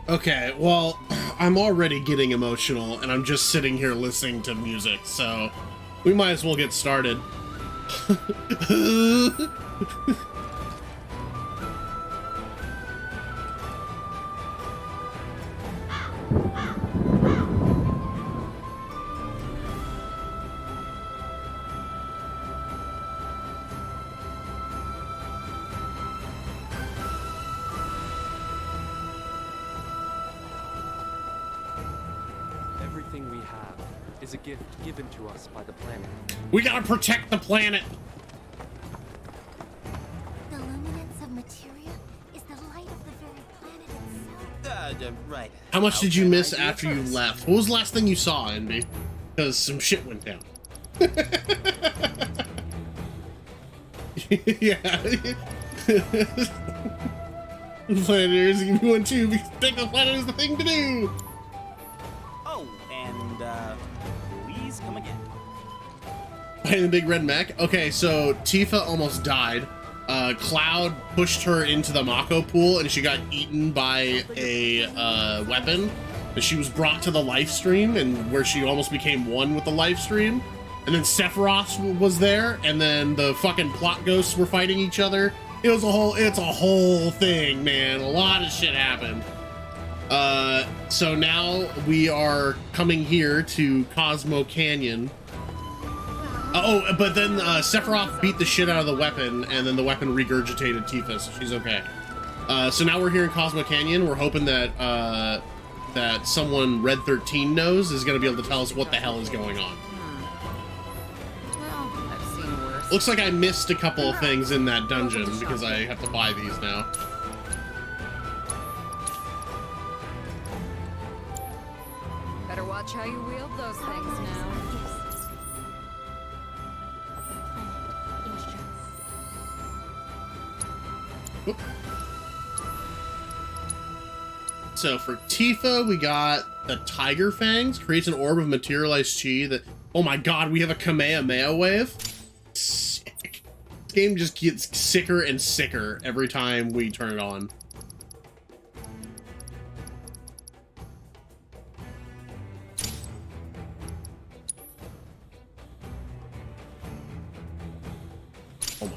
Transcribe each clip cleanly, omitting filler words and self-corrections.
Okay, well, I'm already getting emotional, and I'm just sitting here listening to music, so we might as well get started. Everything we have is a gift given to us by the planet. We gotta protect the planet! The luminance of materia is the light of the very planet itself. Right. How much did you miss after you left? What was the last thing you saw, Envy? Because some shit went down. Yeah. Planet give me one too, because take the planet is the thing to do! Oh, and, please come again. By the big red mech? Okay, so Tifa almost died. Cloud pushed her into the Mako pool and she got eaten by a weapon. And she was brought to the life stream, and where she almost became one with the life stream. And then Sephiroth was there, and then the fucking plot ghosts were fighting each other. It's a whole thing, man. A lot of shit happened. So now we are coming here to Cosmo Canyon. But then Sephiroth beat the shit out of the weapon, and then the weapon regurgitated Tifa, so she's okay. So now we're here in Cosmo Canyon. We're hoping that that someone Red 13 knows is going to be able to tell us what the hell is going on. Well, I've seen worse. Looks like I missed a couple of things in that dungeon because I have to buy these now. Better watch how you wield those things now. Whoop. So for Tifa, we got the Tiger Fangs. Creates an orb of materialized chi that... Oh my god, we have a Kamehameha wave? Sick. This game just gets sicker and sicker every time we turn it on. Oh my.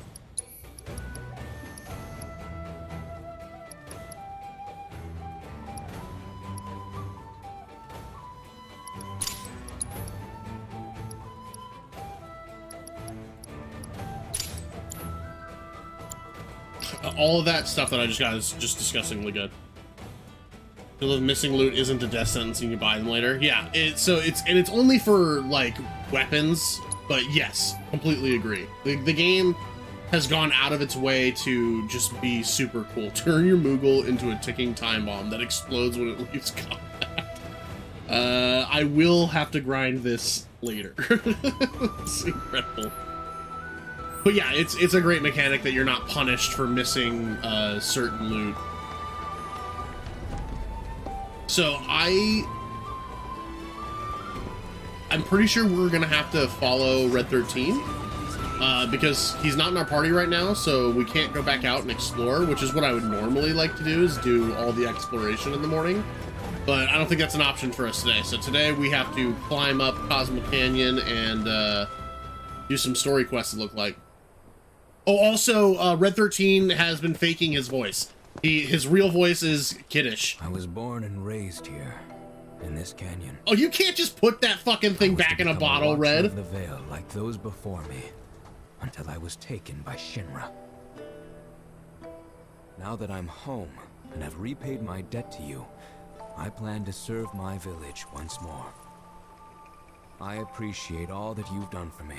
All of that stuff that I just got is just disgustingly good. The missing loot isn't a death sentence and you buy them later. Yeah, it's only for like weapons, but yes, completely agree. The game has gone out of its way to just be super cool. Turn your Moogle into a ticking time bomb that explodes when it leaves combat. I will have to grind this later. It's incredible. But yeah, it's a great mechanic that you're not punished for missing certain loot. So I'm pretty sure we're gonna have to follow Red 13 because he's not in our party right now, so we can't go back out and explore, which is what I would normally like to do, is do all the exploration in the morning. But I don't think that's an option for us today. So today we have to climb up Cosmo Canyon and do some story quests, it look like. Oh, also, Red 13 has been faking his voice. His real voice is kiddish. I was born and raised here, in this canyon. Oh, you can't just put that fucking thing back in a bottle, Red. Of the veil, like those before me, until I was taken by Shinra. Now that I'm home and have repaid my debt to you, I plan to serve my village once more. I appreciate all that you've done for me.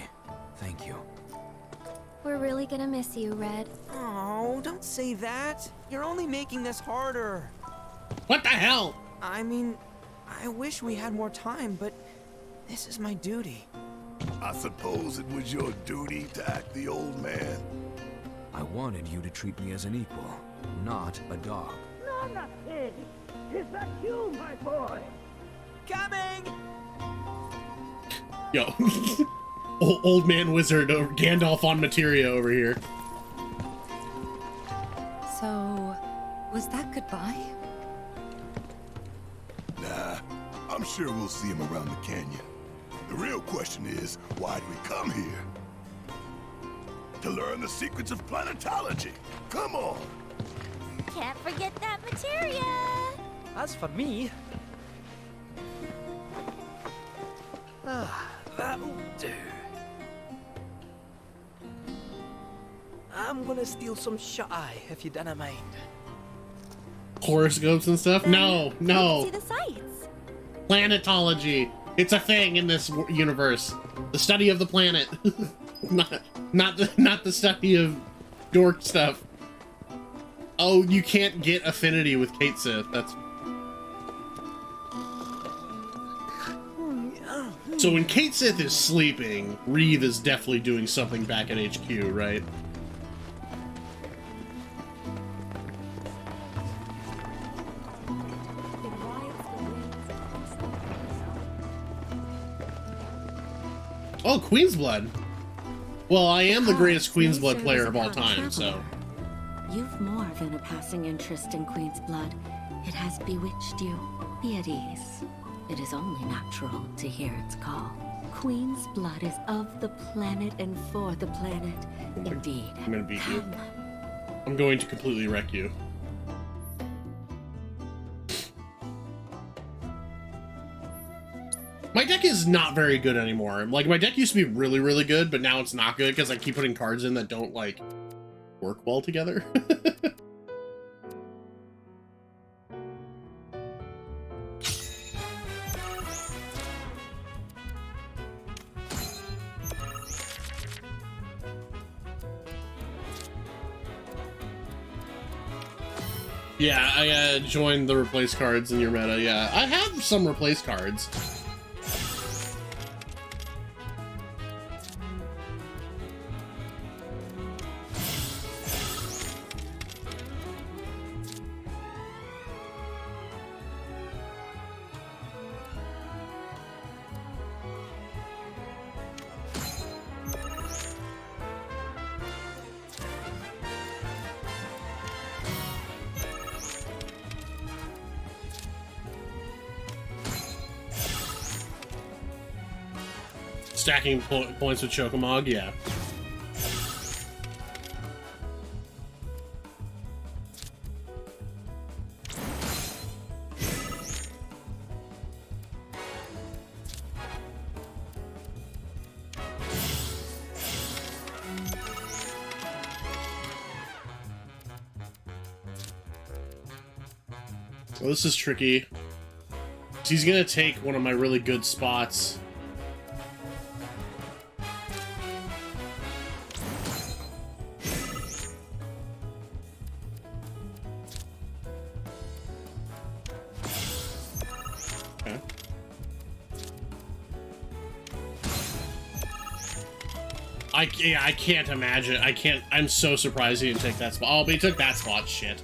Thank you. We're really gonna miss you, Red. Oh, don't say that. You're only making this harder. What the hell? I mean, I wish we had more time, but this is my duty. I suppose it was your duty to act the old man. I wanted you to treat me as an equal, not a dog. No, not pig. Is that you, my boy? Coming! Yo. Old man wizard, Gandalf on materia over here. So, was that goodbye? Nah, I'm sure we'll see him around the canyon. The real question is, why'd we come here? To learn the secrets of planetology. Come on! Can't forget that materia! As for me... that'll do. I'm gonna steal some shut-eye, if you don't mind. Horoscopes and stuff? No, no. See the sights. Planetology. It's a thing in this universe. The study of the planet. not the study of dork stuff. Oh, you can't get affinity with Kate Sith. That's... So when Kate Sith is sleeping, Reeve is definitely doing something back at HQ, right? Oh, Queen's Blood. Well, I am the greatest Queen's Blood player of all time, so... You've more than a passing interest in Queen's Blood. It has bewitched you. Be at ease. It is only natural to hear its call. Queen's Blood is of the planet and for the planet. Indeed. I'm gonna beat you. I'm going to completely wreck you. My deck is not very good anymore. Like, my deck used to be really, really good, but now it's not good because I keep putting cards in that don't, like, work well together. Yeah, I joined the replace cards in your meta, yeah. I have some replace cards. Stacking points with Chokamog, yeah. Well, this is tricky. He's gonna take one of my really good spots. I can't imagine. I'm so surprised he didn't take that spot. Oh, but he took that spot. Shit.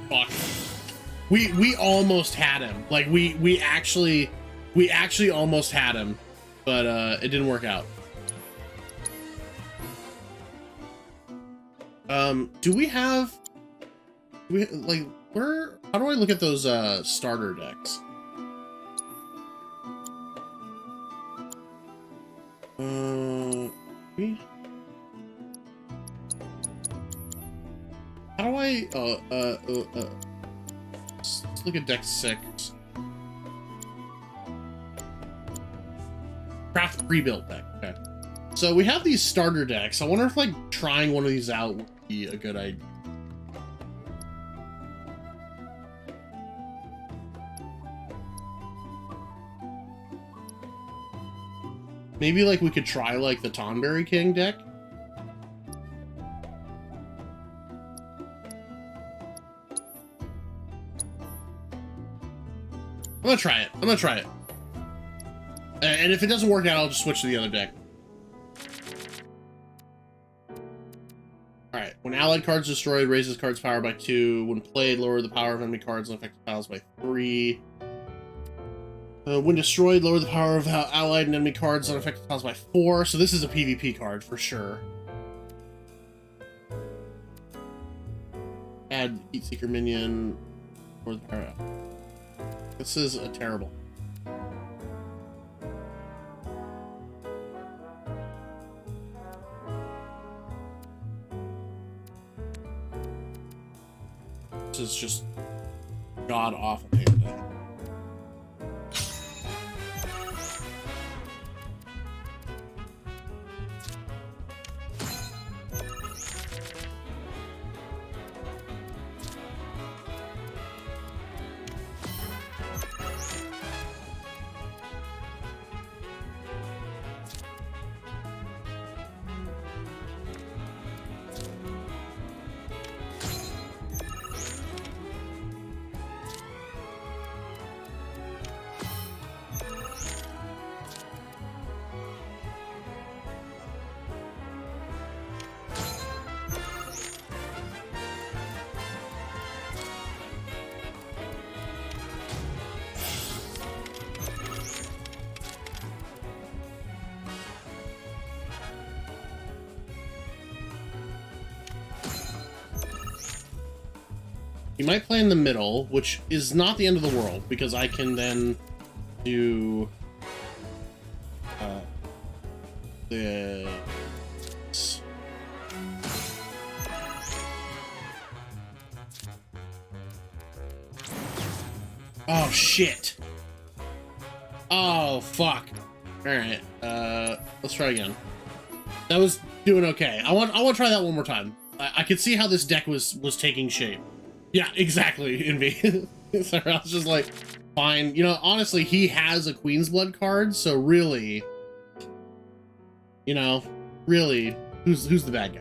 Fuck. We almost had him. Like, we actually almost had him, but it didn't work out. Do we have... like, where... How do I look at those, starter decks? How do I... let's look at deck 6. Craft pre-built deck, okay. So we have these starter decks. I wonder if, like, trying one of these out would be a good idea. Maybe, like, we could try, like, the Tonberry King deck? I'm gonna try it. I'm gonna try it. And if it doesn't work out, I'll just switch to the other deck. Alright. When allied cards destroyed, raises cards' power by 2. When played, lower the power of enemy cards and affected tiles by 3. When destroyed, lower the power of allied and enemy cards on affected tiles by 4. So this is a PvP card for sure. Add Heat Seeker minion. Or the power. This is a terrible. This is just god awful handling. You might play in the middle, which is not the end of the world, because I can then do this. Oh shit! Oh fuck! All right, let's try again. That was doing okay. I want to try that one more time. I could see how this deck was taking shape. Yeah, exactly, Envy. So I was just like, fine. You know, honestly, he has a Queen's Blood card, so really, you know, really, who's the bad guy?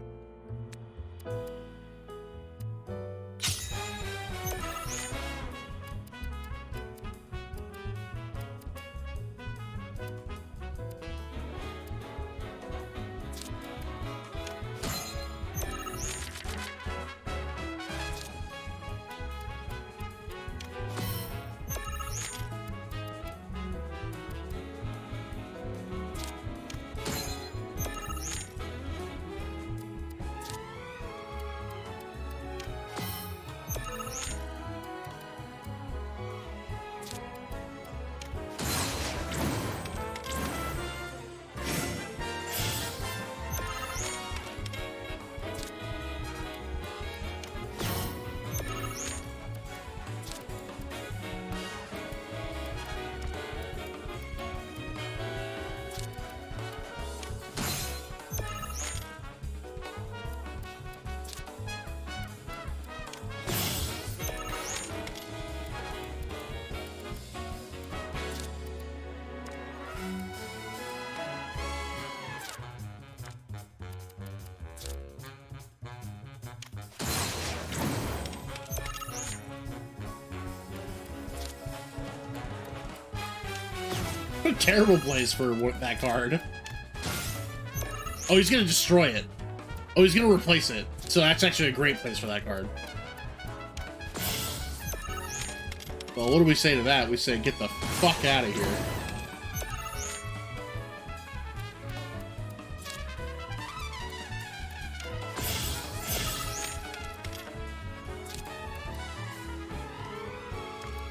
What a terrible place for that card. Oh, he's gonna destroy it. Oh, he's gonna replace it. So that's actually a great place for that card. Well, what do we say to that? We say, get the fuck out of here.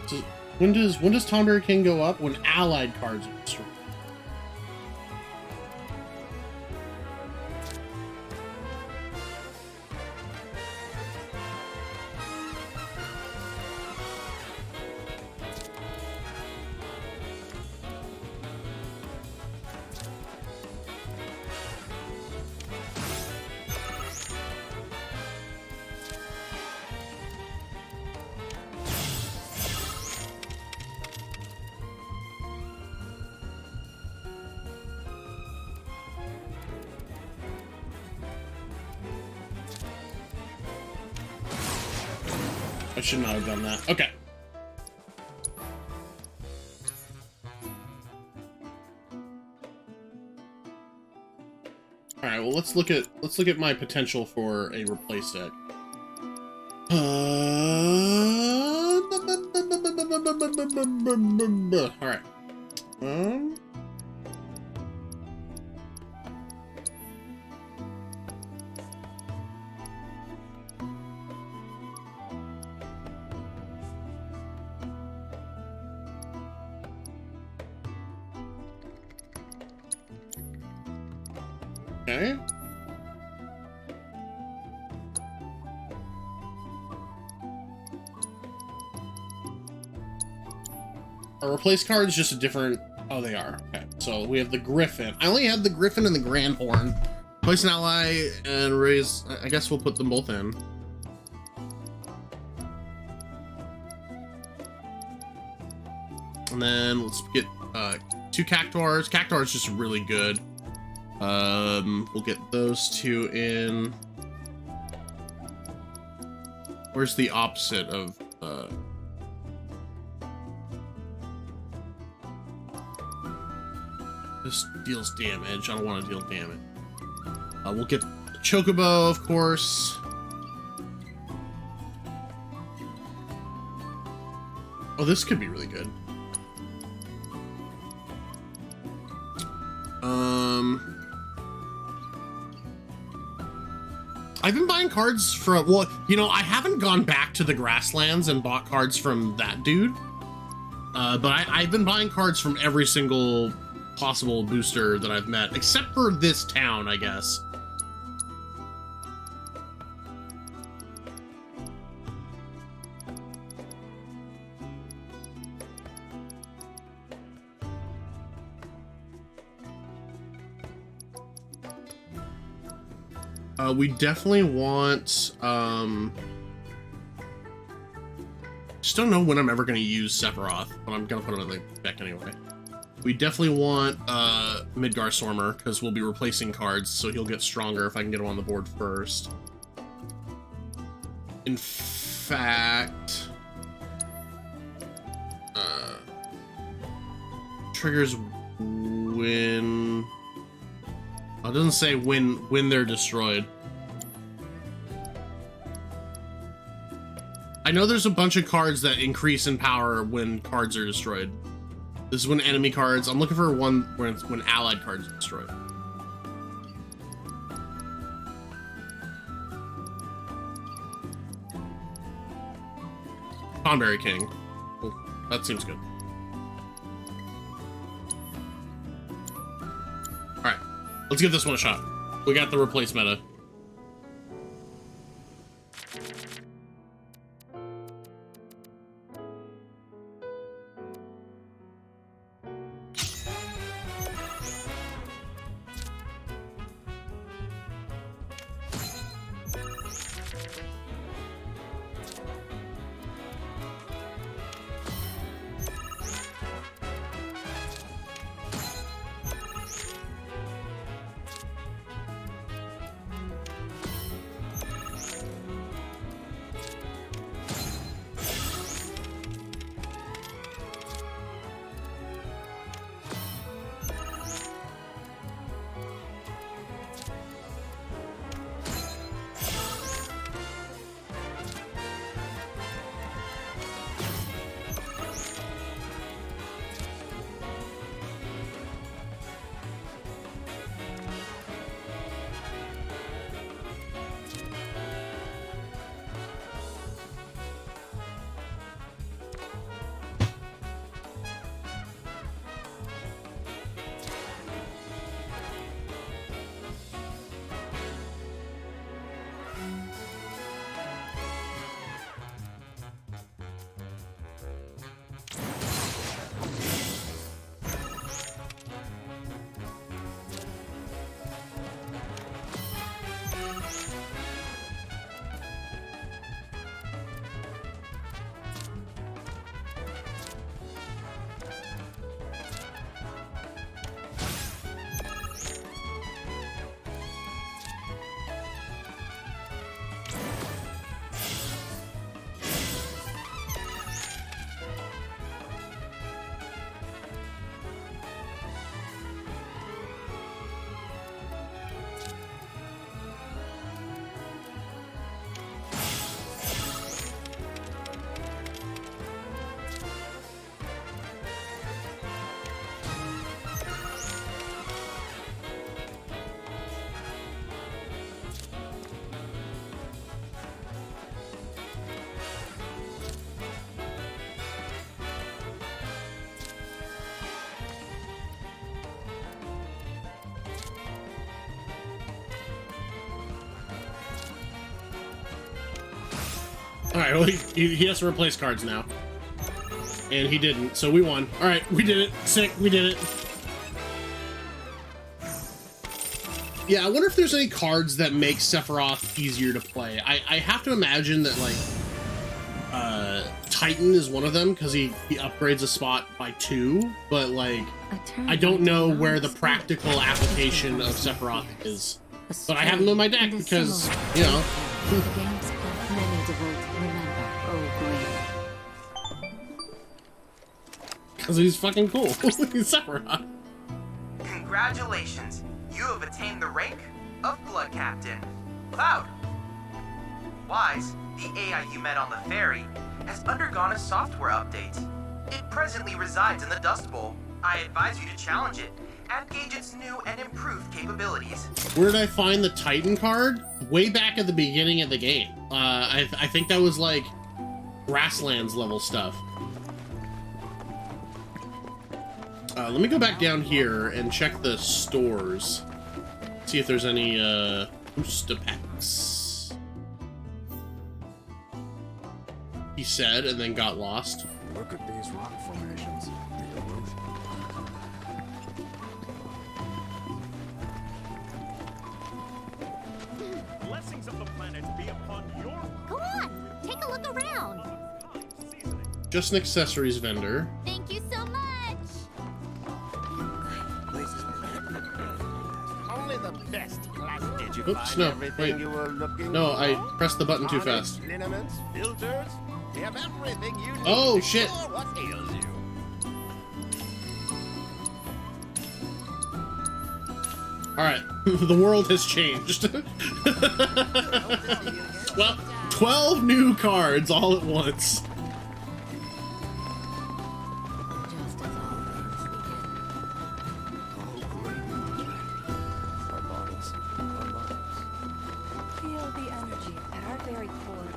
So, when does Thunder King go up? When allied cards are destroyed. I should not have done that. Okay. All right. Well, let's look at my potential for a replace deck. All right. Okay. Our replace card is just a different... Oh, they are. Okay. So we have the Griffin. I only have the Griffin and the Grand Horn. Place an ally and raise... I guess we'll put them both in. And then let's get 2 Cactuars. Cactuar is just really good. We'll get those 2 in. Where's the opposite of this deals damage. I don't want to deal damage. We'll get the Chocobo, of course. Oh, this could be really good. I've been buying cards from, well, you know, I haven't gone back to the grasslands and bought cards from that dude. But I've been buying cards from every single possible booster that I've met, except for this town, I guess. We definitely want, just don't know when I'm ever going to use Sephiroth, but I'm going to put him in the deck anyway. We definitely want Midgar Stormer, because we'll be replacing cards, so he'll get stronger if I can get him on the board first. In fact, triggers when... Oh, it doesn't say when they're destroyed. I know there's a bunch of cards that increase in power when cards are destroyed. This is when enemy cards. I'm looking for one when allied cards are destroyed. Tonberry King. Well, that seems good. Alright. Let's give this one a shot. We got the replace meta. Alright, well, he has to replace cards now. And he didn't, so we won. Alright, we did it. Sick, we did it. Yeah, I wonder if there's any cards that make Sephiroth easier to play. I have to imagine that, like, Titan is one of them, because he upgrades a spot by 2, but, like, I don't know where the practical application of Sephiroth is. But I have him in my deck because, you know... Because he's fucking cool. He's Sephiroth. Congratulations, you have attained the rank of Blood Captain. Cloud. Wise, the AI you met on the ferry, has undergone a software update. It presently resides in the Dust Bowl. I advise you to challenge it and gauge its new and improved capabilities. Where did I find the Titan card? Way back at the beginning of the game. I think that was like Grasslands level stuff. Let me go back down here and check the stores. See if there's any booster packs. He said, and then got lost. Look at these rock formations. The erosion. Blessings of the planet be upon your... Go on, take a look around. Just an accessories vendor. Thank you so much. Only the best class. Did you Oops, find no, everything wait. you were looking No, for? I pressed the button too fast. Liniments, filters, we have everything you need. Oh, to shit. explore what ails you. Alright, the world has changed. Well, 12 new cards all at once. Feel the energy at our very core.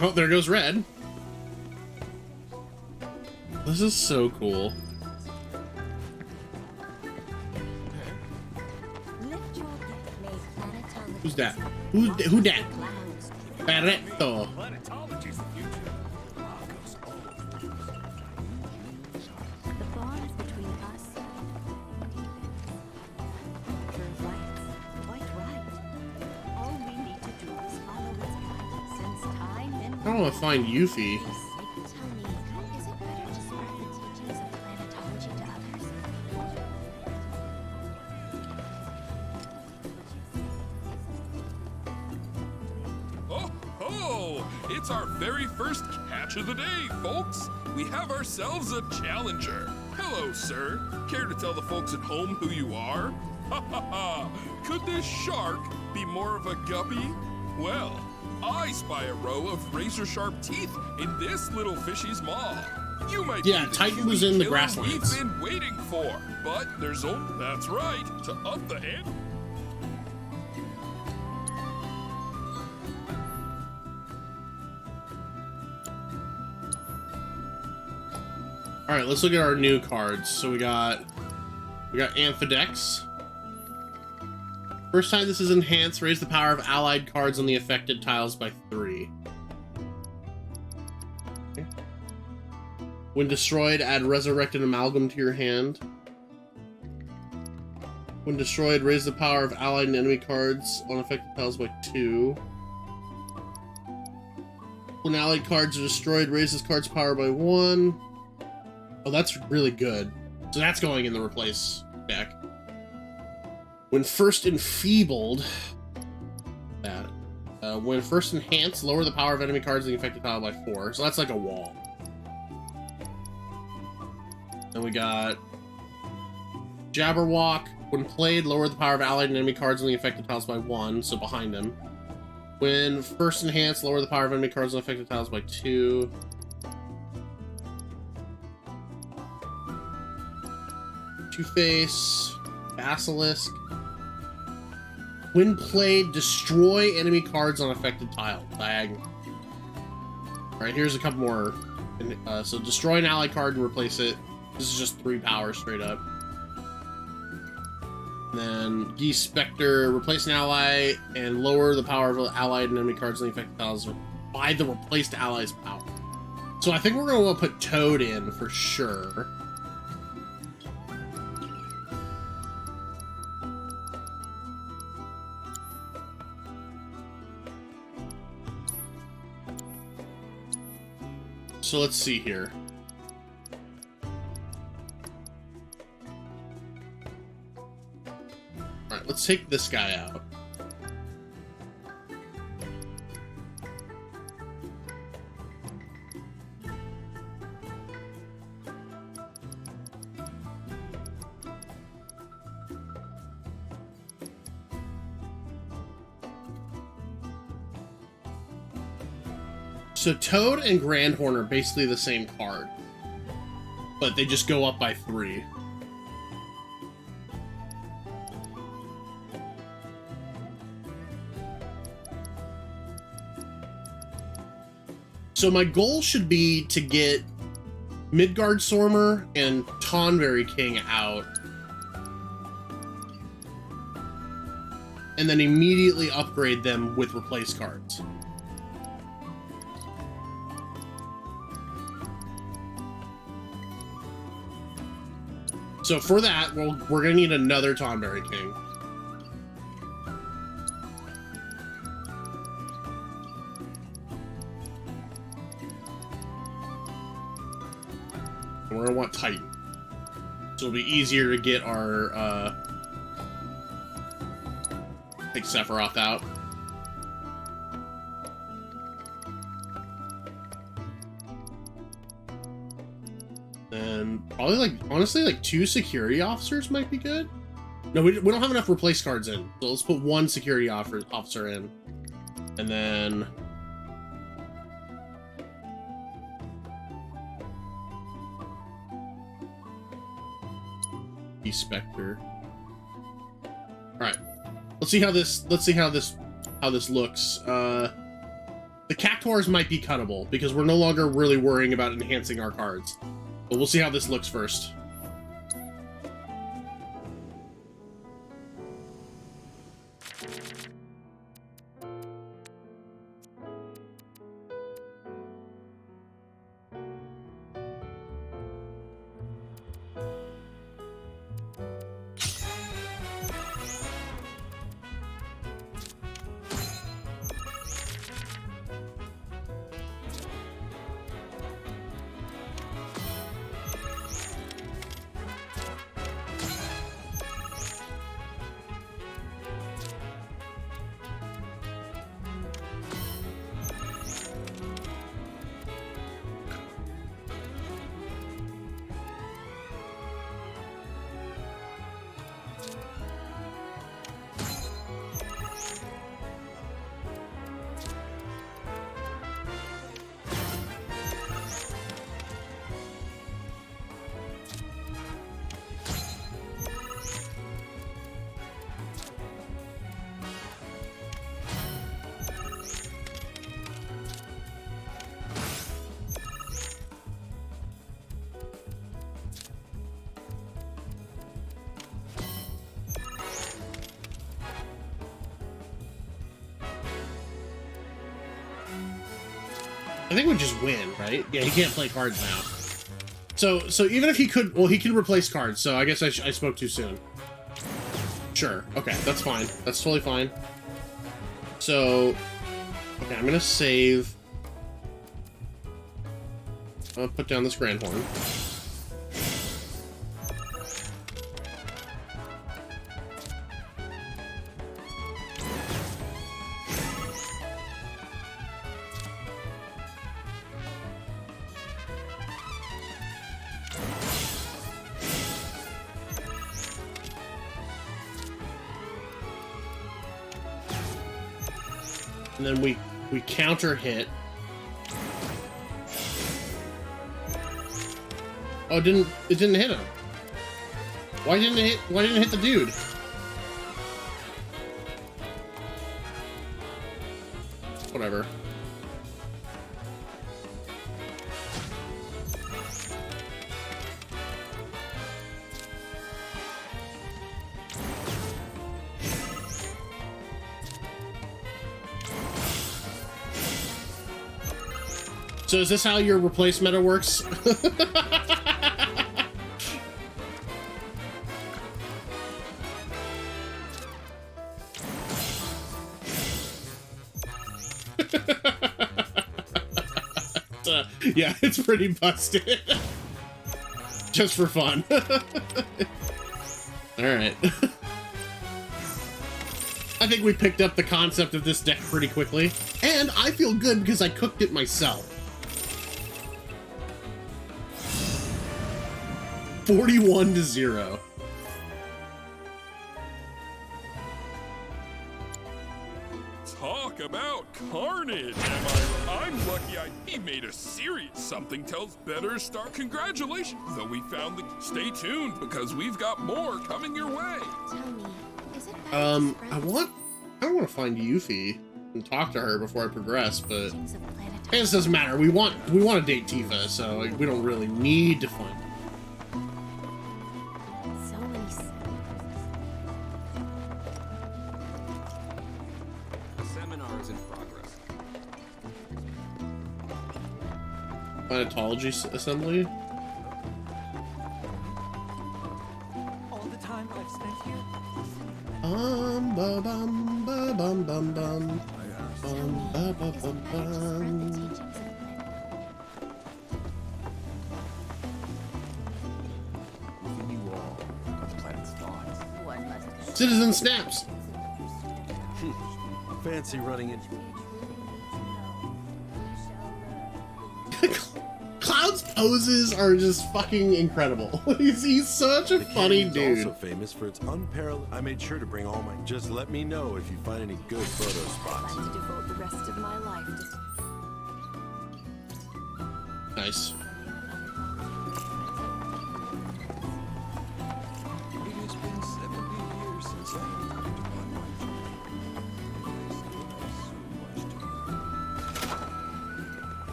Oh, there goes red. This is so cool. Who's that? Who that? Barretto. The bonds between us quite right. All we need to do is follow its guidance since time and I don't want to find Yuffie. tell me, is it better to spread the teachings of planetology to others? Oh, it's our very first catch of the day, folks. We have ourselves a challenger. Hello, sir. Care to tell the folks at home who you are? Ha ha ha. Could this shark be more of a guppy? Well, I spy a row of razor-sharp teeth in this little fishy's maw. You might Yeah, be the Titan human was in the killer Grasslands. we've been waiting for, but there's only that's right to up the ante. All right, let's look at our new cards. So we got Amphidex. First time this is enhanced, raise the power of allied cards on the affected tiles by 3. Okay. When destroyed, add Resurrected Amalgam to your hand. When destroyed, raise the power of allied and enemy cards on affected tiles by 2. When allied cards are destroyed, raise this card's power by 1. Oh, that's really good. So that's going in the replace deck. When first enfeebled, that. When first enhanced, lower the power of enemy cards in the affected tile by 4. So that's like a wall. Then we got Jabberwock. When played, lower the power of allied and enemy cards in the affected tiles by 1. So behind him. When first enhanced, lower the power of enemy cards on affected tiles by 2. Two-Face, Basilisk. When played, destroy enemy cards on affected tile. Diagonal. Alright, here's a couple more. So destroy an ally card and replace it. This is just 3 power straight up. Then Geese Spectre, replace an ally and lower the power of allied and enemy cards in the affected battles by the replaced ally's power. So I think we're going to want to put Toad in for sure. So let's see here. Alright, let's take this guy out. So Toad and Grandhorn are basically the same card, but they just go up by 3. So my goal should be to get Midgard Sormer and Tonberry King out, and then immediately upgrade them with replace cards. So for that, we're gonna need another Tonberry King. And we're gonna want Titan. So it'll be easier to get our, take Sephiroth out. And probably, like, honestly, like 2 security officers might be good. No, we don't have enough replace cards in. So let's put 1 security officer in. And then... Spectre. Alright. Let's see how this looks. The Cactuars might be cuttable, because we're no longer really worrying about enhancing our cards. But we'll see how this looks first. I think we just win, right? Yeah, he can't play cards now. So even if he could, well, he can replace cards, so I guess I spoke too soon. Sure, okay, that's fine. That's totally fine. So, okay, I'm gonna save. I'll put down this Grandhorn. And then we counter hit. Oh, it didn't hit him. Why didn't it hit the dude? Whatever. So is this how your replace meta works? Yeah, it's pretty busted. Just for fun. Alright. I think we picked up the concept of this deck pretty quickly. And I feel good because I cooked it myself. 41-0. Talk about carnage, I'm lucky he made a serious. Something tells better start. Congratulations, though we found the. Stay tuned because we've got more coming your way. Tell me, is it I want to find Yuffie and talk to her before I progress, but hey, this doesn't matter. We want to date Tifa, so like, we don't really need to find her. so many Seminar is in progress. Planetology assembly? All the time I've spent here. Ba bum ba bum bum bum. Ba ba bum bum. Within you all are the planet's thoughts. Citizen snaps. Fancy running in. Cloud's poses are just fucking incredible. He's such a funny dude. Also famous for its unparalleled. I made sure to bring all my. Just let me know if you find any good photo spots. To devote the rest of my life to Nice. It has been 70 years since I embarked upon my journey.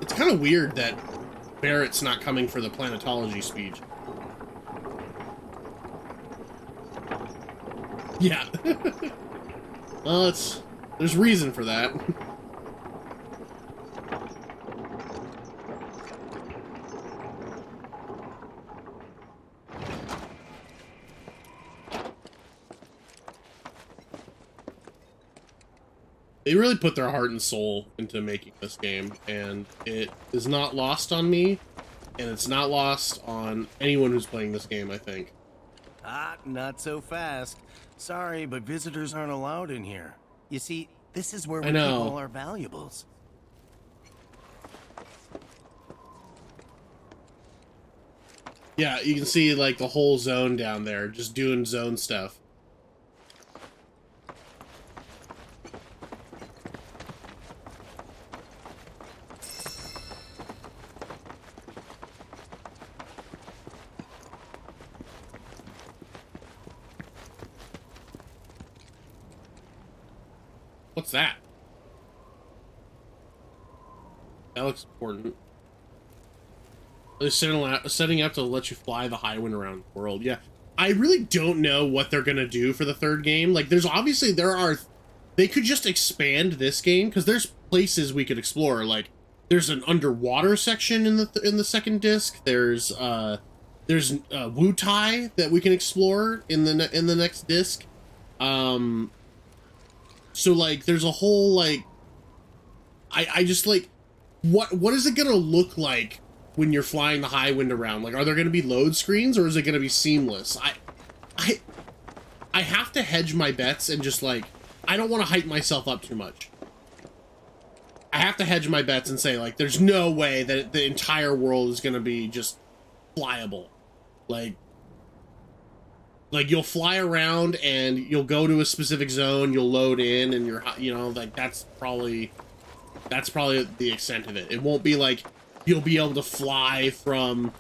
It's kind of weird that Barrett's not coming for the planetology speech. Yeah. Well, there's reason for that. They really put their heart and soul into making this game, and it is not lost on me, and it's not lost on anyone who's playing this game, I think. Ah, not so fast. Sorry, but visitors aren't allowed in here. You see, this is where we keep all our valuables. Yeah, you can see, like, the whole zone down there, just doing zone stuff. What's that? That looks important. They're setting up to let you fly the Highwind around the world. Yeah. I really don't know what they're gonna do for the third game. Like, there's obviously, they could just expand this game, because there's places we could explore. Like, there's an underwater section in the second disc. There's Wutai that we can explore in the next disc. So, like, there's a whole, like, I just, like, what is it gonna look like when you're flying the Highwind around? Like, are there gonna be load screens, or is it gonna be seamless? I have to hedge my bets and just, like, I don't want to hype myself up too much. I have to hedge my bets and say, like, there's no way that the entire world is gonna be just flyable. Like, you'll fly around and you'll go to a specific zone, you'll load in, and like, that's probably the extent of it. It won't be like you'll be able to fly from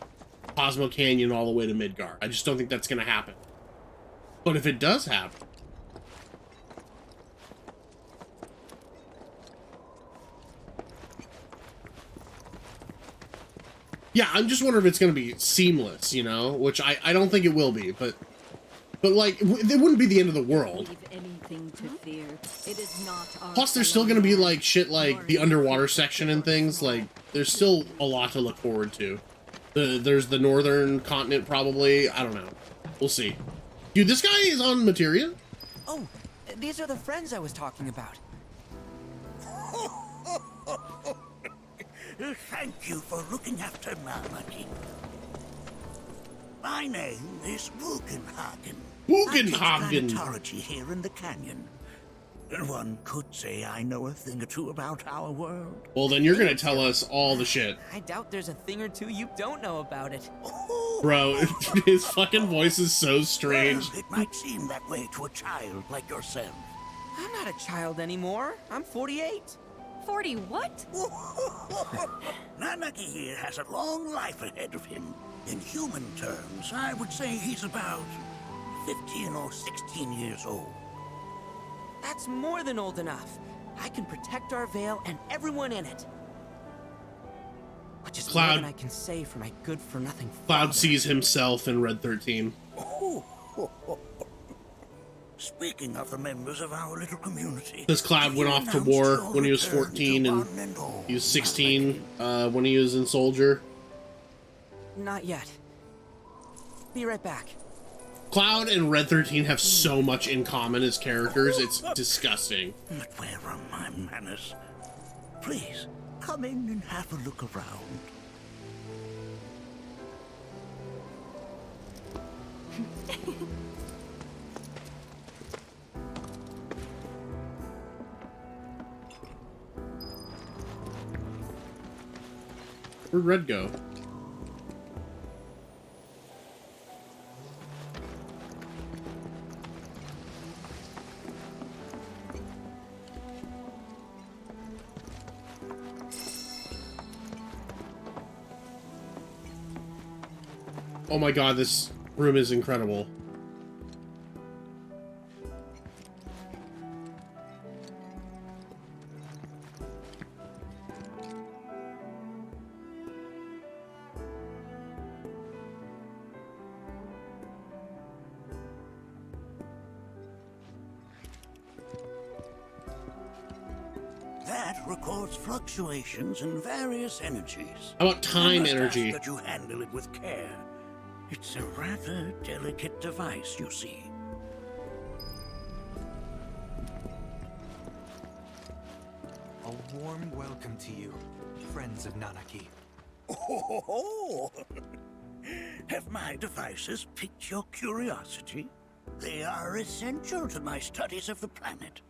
Cosmo Canyon all the way to Midgar. I just don't think that's going to happen. But if it does happen, yeah, I'm just wondering if it's going to be seamless, which I don't think it will be, but like, it wouldn't be the end of the world. nothing to fear. It is not our Plus, there's still gonna be like shit like the underwater section and things. Like, there's still a lot to look forward to. There's the northern continent probably. I don't know. We'll see. Dude, this guy is on materia? Oh, these are the friends I was talking about. Thank you for looking after Nanaki. My name is Bugenhagen. Bugenhagen. I teach planetology here in the canyon. One could say I know a thing or two about our world. Well, then you're gonna tell us all the shit. I doubt there's a thing or two you don't know about it. Bro, his fucking voice is so strange. Well, it might seem that way to a child like yourself. I'm not a child anymore. I'm 48. 40 what? Nanaki here has a long life ahead of him. In human terms, I would say he's about 15 or 16 years old. That's more than old enough. I can protect our Veil and everyone in it. Which is more than I can say for my good-for-nothing father. Cloud sees himself in Red 13. Speaking of the members of our little community... This Cloud went off to war when he was 14 and he was 16 when he was in Soldier. Not yet. Be right back. Cloud and Red 13 have so much in common as characters, it's disgusting. But where are my manners? Please, come in and have a look around. Where'd Red go? Oh my god, this room is incredible. That records fluctuations in various energies. How about time You must energy? ask that you handle it with care. It's a rather delicate device, you see. A warm welcome to you, friends of Nanaki. Oh, have my devices piqued your curiosity? They are essential to my studies of the planet.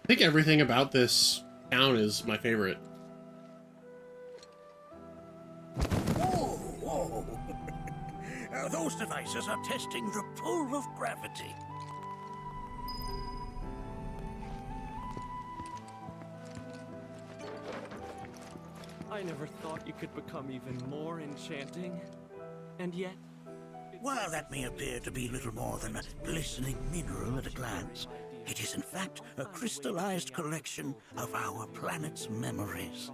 I think everything about this town is my favorite. Whoa. Those devices are testing the pull of gravity. I never thought you could become even more enchanting. And yet... While that may appear to be little more than a glistening mineral at a glance, it is in fact a crystallized collection of our planet's memories.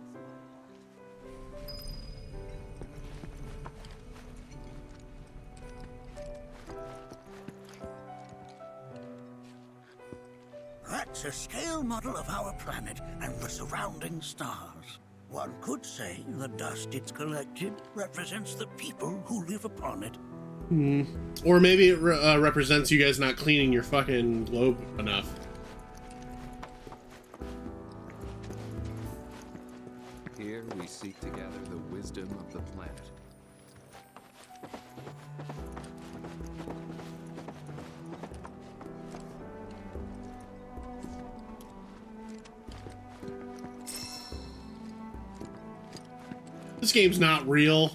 That's a scale model of our planet and the surrounding stars. One could say the dust it's collected represents the people who live upon it. Or maybe it represents you guys not cleaning your fucking globe enough. Here we seek to gather the wisdom of the planet. This game's not real.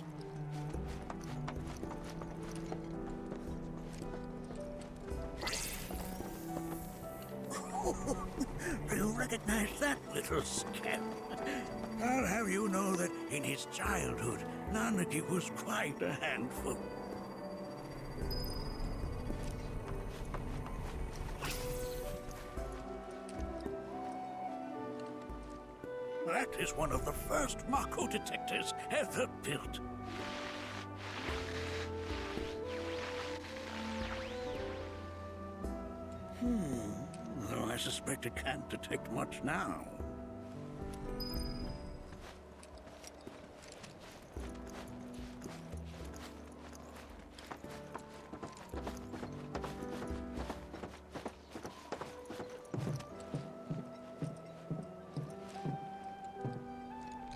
Do you recognize that little scamp? I'll have you know that in his childhood, Nanaki was quite a handful. That is one of the first Mako detectors ever built. Though I suspect it can't detect much now.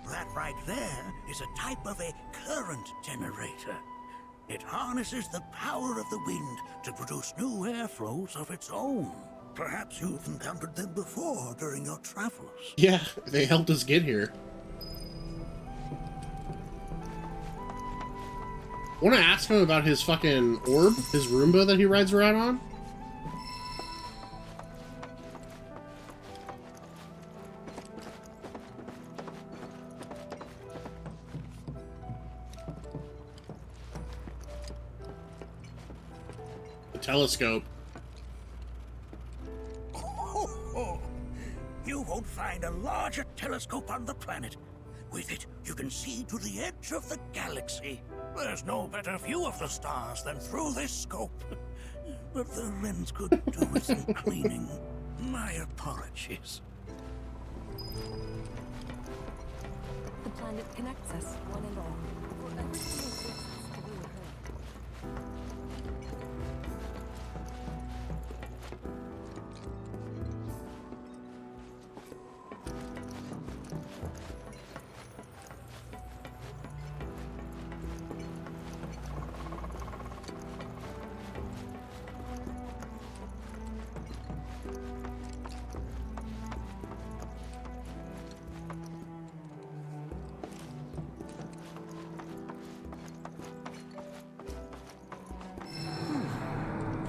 That right there is a type of a current generator. It harnesses the power of the wind to produce new airflows of its own. Perhaps you've encountered them before during your travels. Yeah, they helped us get here. Want to ask him about his fucking orb, his Roomba that he rides around on? The telescope. You won't find a larger telescope on the planet. With it, you can see to the edge of the galaxy. There's no better view of the stars than through this scope. But the lens could do with some cleaning. My apologies. The planet connects us, one and all. For everything exists to be heard.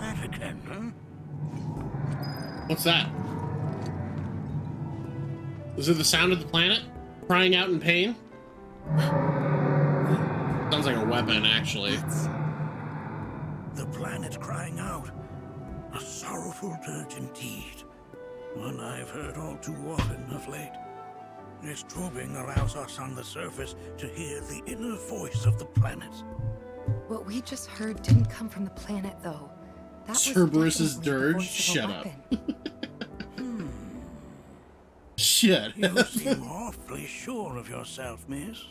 That again, huh? What's that? Is it the sound of the planet crying out in pain? Sounds like a weapon, actually. The planet crying out. A sorrowful dirge indeed. One I've heard all too often of late. This tubing allows us on the surface to hear the inner voice of the planet. What we just heard didn't come from the planet, though. That was Cerberus's definitely the dirge? voice of a Shut up. weapon. Shit. You seem awfully sure of yourself, miss.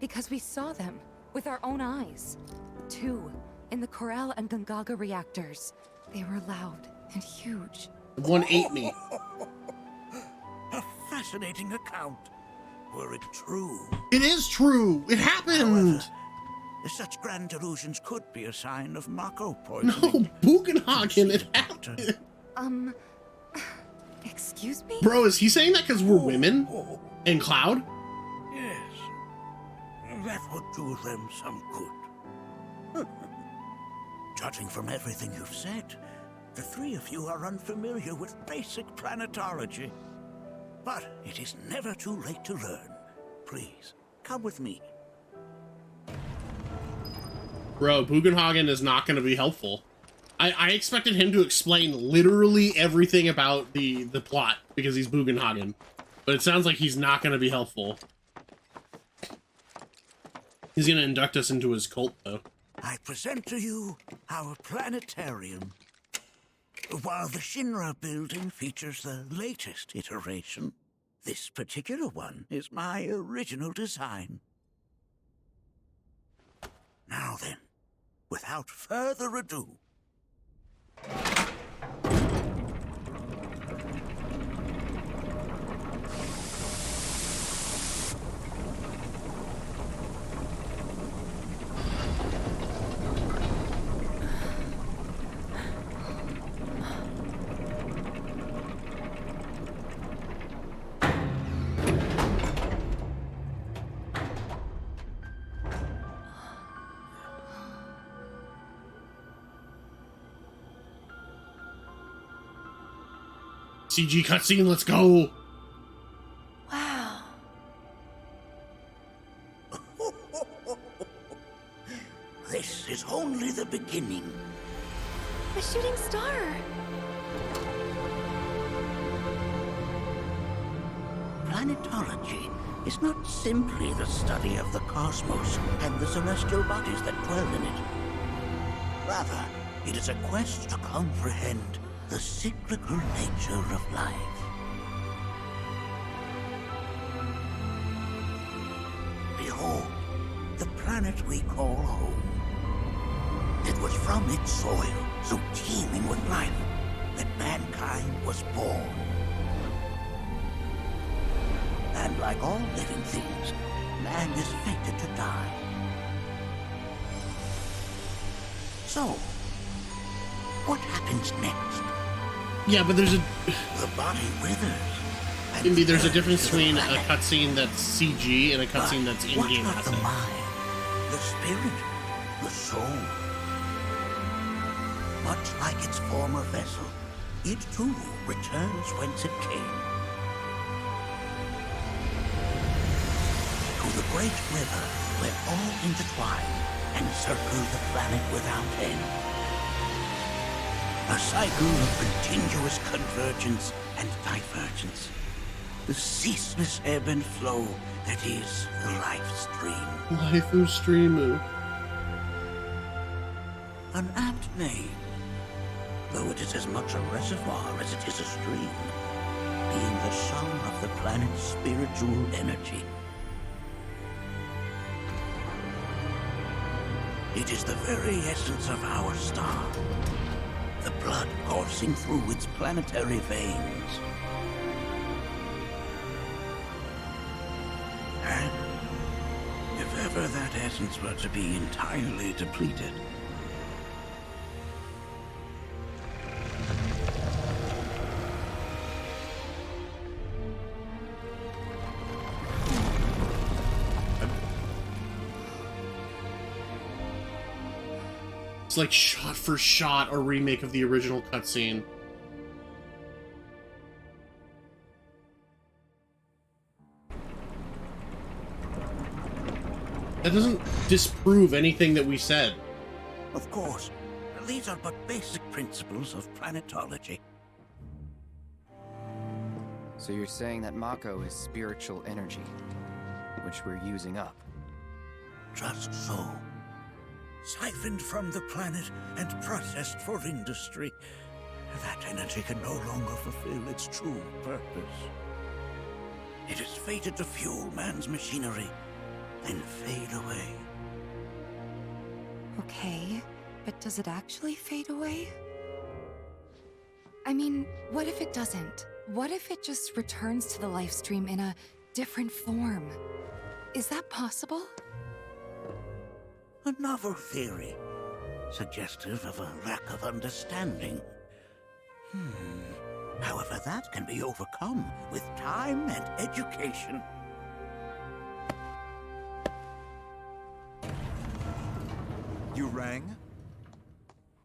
Because we saw them with our own eyes. 2 in the Corel and Gungaga reactors. They were loud and huge. One ate me. A fascinating account. Were it true? It is true. It happened. However, such grand delusions could be a sign of Mako poisoning. No, Bugenhagen, it happened. Excuse me? Bro, is he saying that because we're women? And Cloud? Yes. That would do them some good. Judging from everything you've said, the 3 of you are unfamiliar with basic planetology. But it is never too late to learn. Please, come with me. Bro, Bugenhagen is not going to be helpful. I expected him to explain literally everything about the plot because he's Bugenhagen. But it sounds like he's not going to be helpful. He's going to induct us into his cult, though. I present to you our planetarium. While the Shinra building features the latest iteration, this particular one is my original design. Now then, without further ado, CG cutscene, let's go! Wow. this is only the beginning. A shooting star. planetology is not simply the study of the cosmos and the celestial bodies that dwell in it. Rather, it is a quest to comprehend the cyclical nature of life. Behold, the planet we call home. It was from its soil, so teeming with life, that mankind was born. And like all living things, man is fated to die. So, what happens next? Yeah, but there's a... The body withers. Maybe there's a difference between a cutscene that's CG and a cutscene that's in-game What of the asset. mind, the spirit, the soul? Much like its former vessel, it too returns whence it came. To the great river where all intertwine and circle the planet without end. A cycle of continuous convergence and divergence. The ceaseless ebb and flow that is the life stream. Life of Streamu. An apt name, though it is as much a reservoir as it is a stream, being the sum of the planet's spiritual energy. It is the very essence of our star, the blood coursing through its planetary veins. And if ever that essence were to be entirely depleted, It's like shot for shot a remake of the original cutscene. That doesn't disprove anything that we said. of course, these are but basic principles of planetology. So you're saying that Mako is spiritual energy, which we're using up? Just so. Siphoned from the planet and processed for industry, that energy can no longer fulfill its true purpose. It is fated to fuel man's machinery and fade away. Okay, but does it actually fade away? I mean, what if it doesn't? What if it just returns to the life stream in a different form? Is that possible? A novel theory, suggestive of a lack of understanding. However, that can be overcome with time and education. You rang?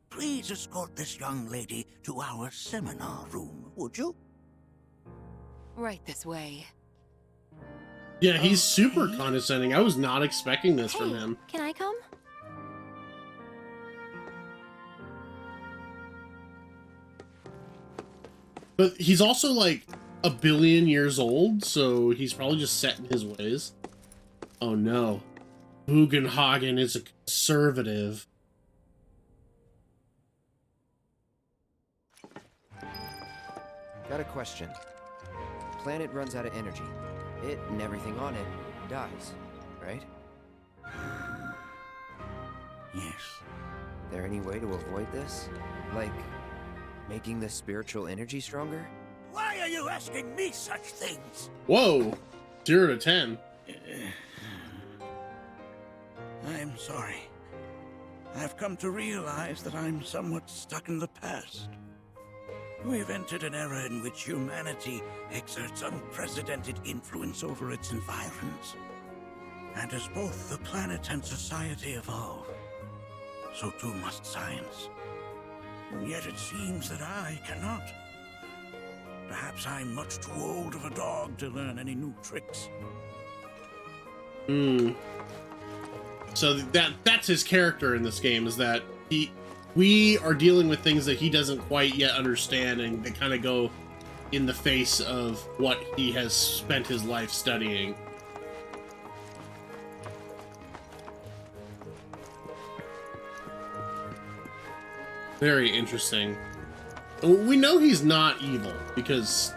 Please escort this young lady to our seminar room, would you? Right this way. Yeah, he's super condescending. I was not expecting this from him. Can I come? But he's also like a billion years old, so he's probably just set in his ways. Oh no. Bugenhagen is a conservative. Got a question. Planet runs out of energy. It and everything on it dies, right? Yes. There any way to avoid this? Like, making the spiritual energy stronger? Why are you asking me such things? Whoa. 0 to 10. I'm sorry. I've come to realize that I'm somewhat stuck in the past. We've entered an era in which humanity exerts unprecedented influence over its environs. And as both the planet and society evolve, so too must science. Yet it seems that I cannot. Perhaps I'm much too old of a dog to learn any new tricks. So that's his character in this game, is that we are dealing with things that he doesn't quite yet understand, and they kind of go in the face of what he has spent his life studying. Very interesting. We know he's not evil because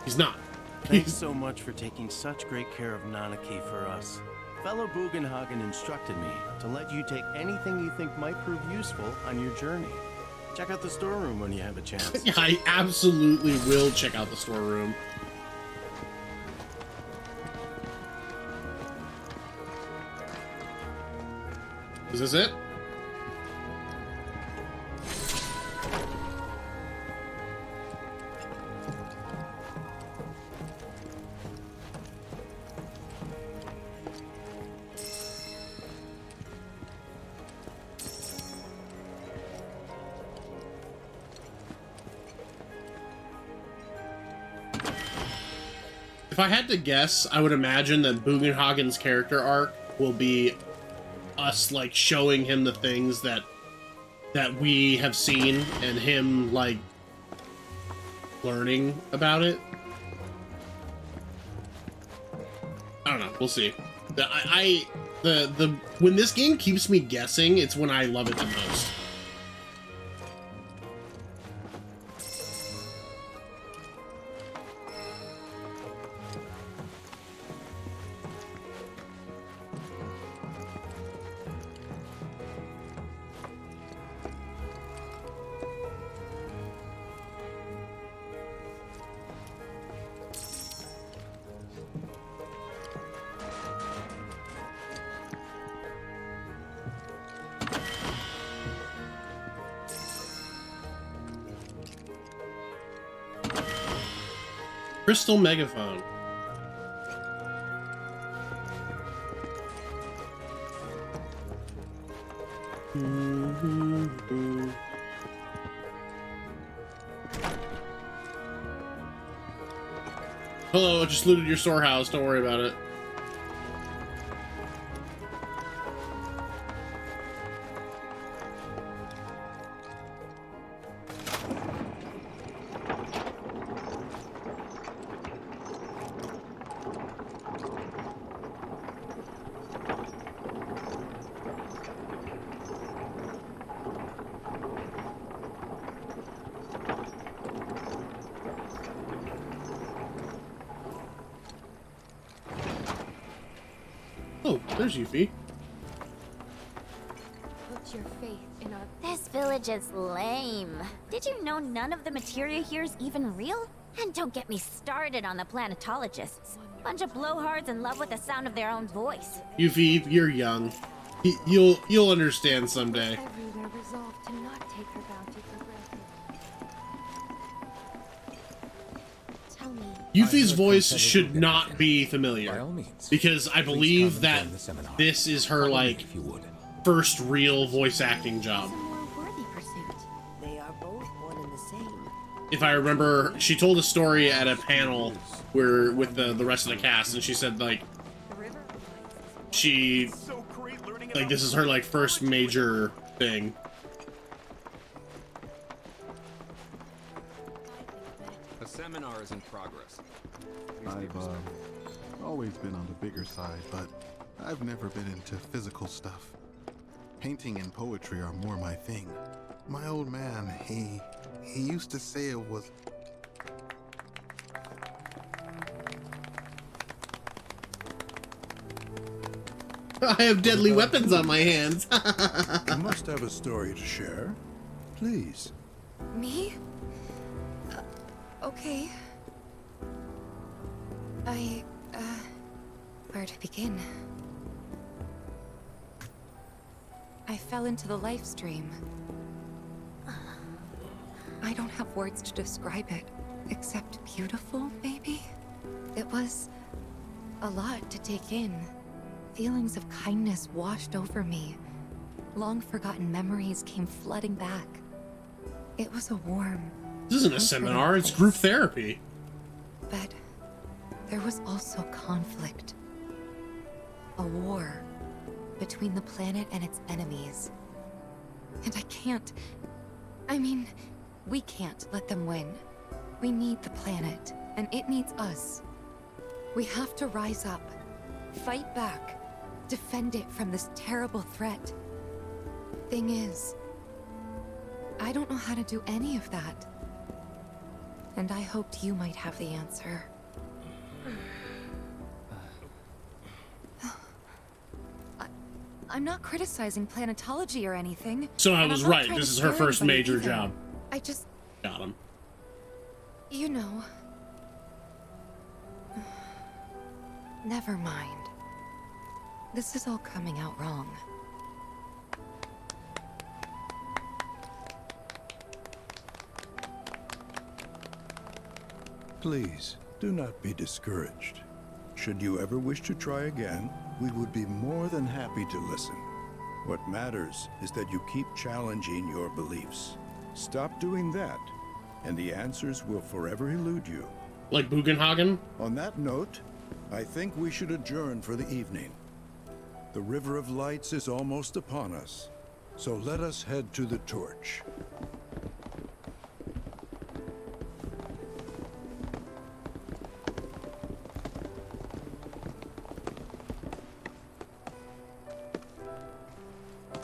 he's not. Thanks so much for taking such great care of Nanaki for us. Fellow Bugenhagen instructed me to let you take anything you think might prove useful on your journey. Check out the storeroom when you have a chance. Yeah, I absolutely will check out the storeroom. Is this it? If I had to guess, I would imagine that Bugenhagen's character arc will be us like showing him the things that we have seen and him like learning about it. I don't know. We'll see. The when this game keeps me guessing, it's when I love it the most. Crystal megaphone. Hello, I just looted your storehouse. Don't worry about it. Oh, there's Yuffie. Put your faith in our... This village is lame. Did you know none of the materia here is even real? And don't get me started on the planetologists. Bunch of blowhards in love with the sound of their own voice. Yuffie, you're young. You'll understand someday. Everywhere resolved to not take her bounty for granted. Tell me. Yuffie's voice should not be familiar, because I believe that this is her, like, first real voice acting job. They are both one and the same. If I remember, she told a story at a panel where with the rest of the cast, and she said, like, she, like, this is her, like, first major thing. A seminar is in progress. I've always been on the bigger side, but I've never been into physical stuff. Painting and poetry are more my thing. My old man, he used to say it was... I have deadly weapons on my hands. You must have a story to share. Please. Me? Okay. Where to begin? I fell into the life stream. I don't have words to describe it, except beautiful, maybe? It was a lot to take in. Feelings of kindness washed over me. Long-forgotten memories came flooding back. It was a warm... This isn't a seminar, it's group therapy. But there was also conflict. A war between the planet and its enemies. And I mean, we can't let them win. We need the planet, and it needs us. We have to rise up, fight back, defend it from this terrible threat. Thing is, I don't know how to do any of that. And I hoped you might have the answer. I'm not criticizing planetology or anything. So I and was I'm not right. trying This to is her scare first anybody major either. job. I just... Got him. You know... Never mind. This is all coming out wrong. Please, do not be discouraged. Should you ever wish to try again, we would be more than happy to listen. What matters is that you keep challenging your beliefs. Stop doing that, and the answers will forever elude you. Like Bugenhagen? On that note, I think we should adjourn for the evening. The River of Lights is almost upon us, so let us head to the torch.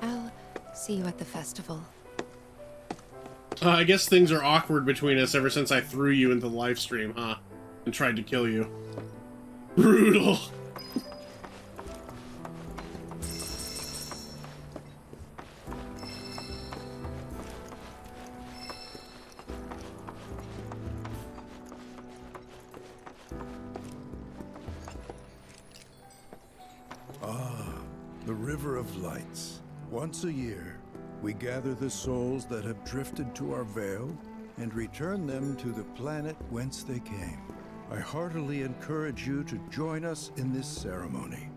I'll see you at the festival. I guess things are awkward between us ever since I threw you into the live stream, huh? And tried to kill you. Brutal. The River of Lights. Once a year, we gather the souls that have drifted to our veil and return them to the planet whence they came. I heartily encourage you to join us in this ceremony.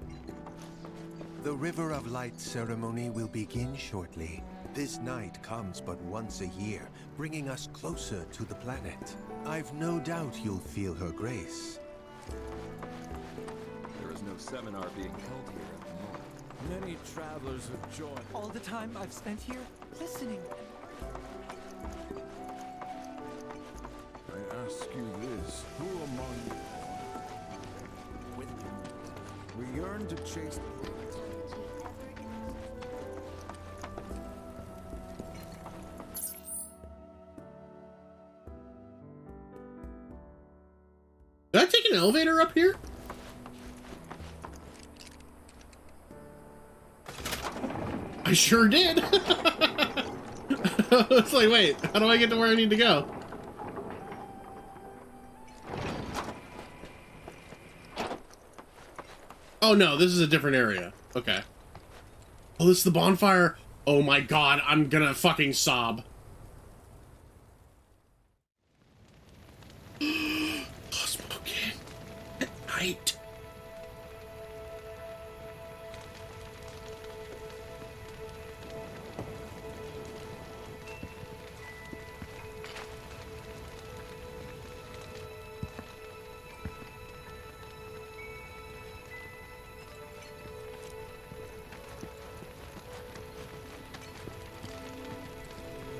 The River of Light ceremony will begin shortly. This night comes but once a year, bringing us closer to the planet. I've no doubt you'll feel her grace. There is no seminar being held here at the moment. Many travelers have joined. All the time I've spent here, listening. I ask you this, who among you with me? We yearn to chase Did I take an elevator up here? I sure did. It's like, wait, how do I get to where I need to go? Oh no, this is a different area. Okay. Oh, this is the bonfire. Oh my god, I'm gonna fucking sob. Smoking at night.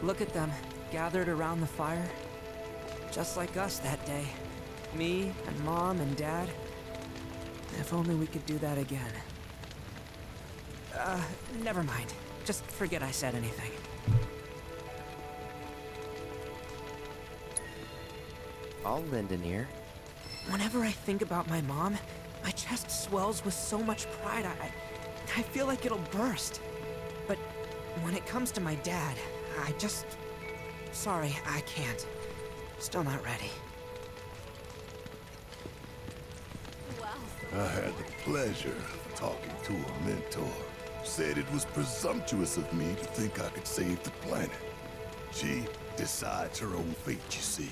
Look at them, gathered around the fire. Just like us that day. Me and Mom and Dad. If only we could do that again. Never mind. Just forget I said anything. I'll lend an ear. Whenever I think about my mom, my chest swells with so much pride, I feel like it'll burst. But when it comes to my dad, I just... Sorry, I can't. Still not ready. I had the pleasure of talking to a mentor. Said it was presumptuous of me to think I could save the planet. She decides her own fate, you see.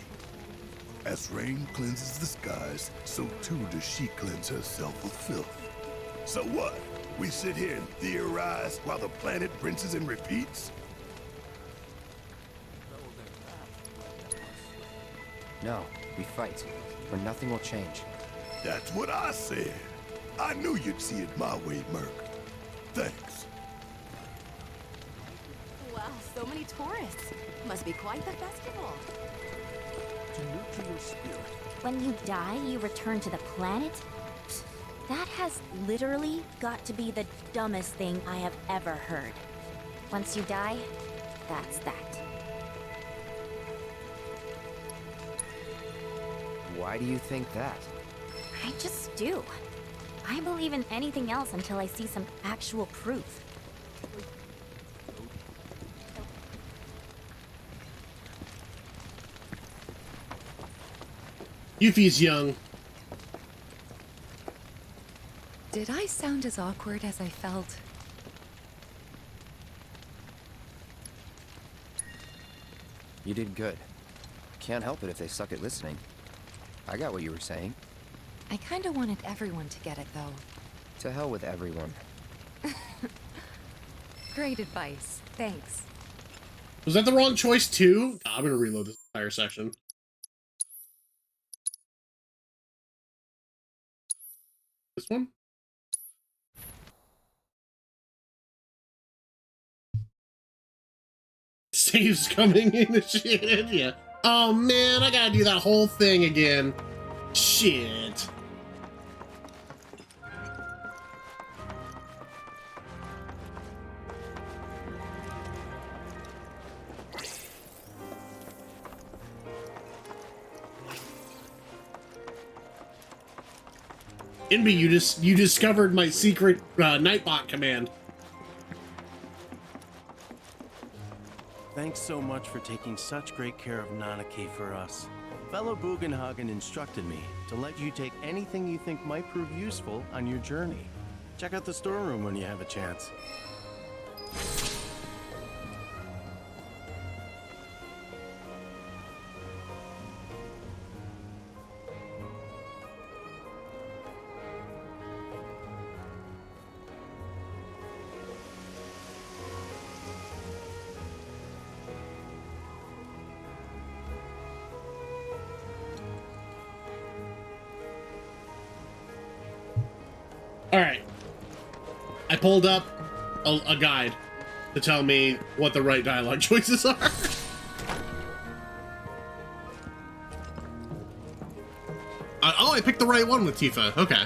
As rain cleanses the skies, so too does she cleanse herself of filth. So what? We sit here and theorize while the planet rinses and repeats? No, we fight, or nothing will change. That's what I said. I knew you'd see it my way, Merc. Thanks. Wow, so many tourists. Must be quite the festival. to nurture your spirit. When you die, you return to the planet? That has literally got to be the dumbest thing I have ever heard. Once you die, that's that. Why do you think that? I just do. I believe in anything else until I see some actual proof. Yuffie's young. Did I sound as awkward as I felt? You did good. Can't help it if they suck at listening. I got what you were saying. I kinda wanted everyone to get it, though. To hell with everyone. Great advice. Thanks. Was that the wrong choice too? I'm gonna reload this entire section. This one? Save's coming initiated, yeah. Oh man, I gotta do that whole thing again. Shit. Envy, you discovered my secret Nightbot command. Thanks so much for taking such great care of Nanaki for us. Fellow Bugenhagen instructed me to let you take anything you think might prove useful on your journey. Check out the storeroom when you have a chance. Alright. I pulled up a guide to tell me what the right dialogue choices are. Oh, I picked the right one with Tifa. Okay.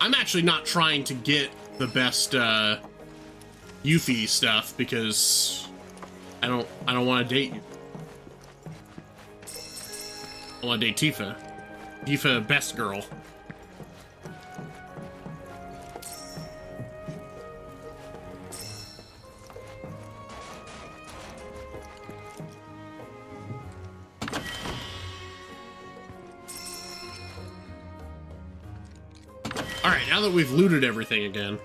I'm actually not trying to get the best Yuffie stuff because I don't want to date you. I want to date Tifa. Tifa, best girl. Alright, now that we've looted everything again.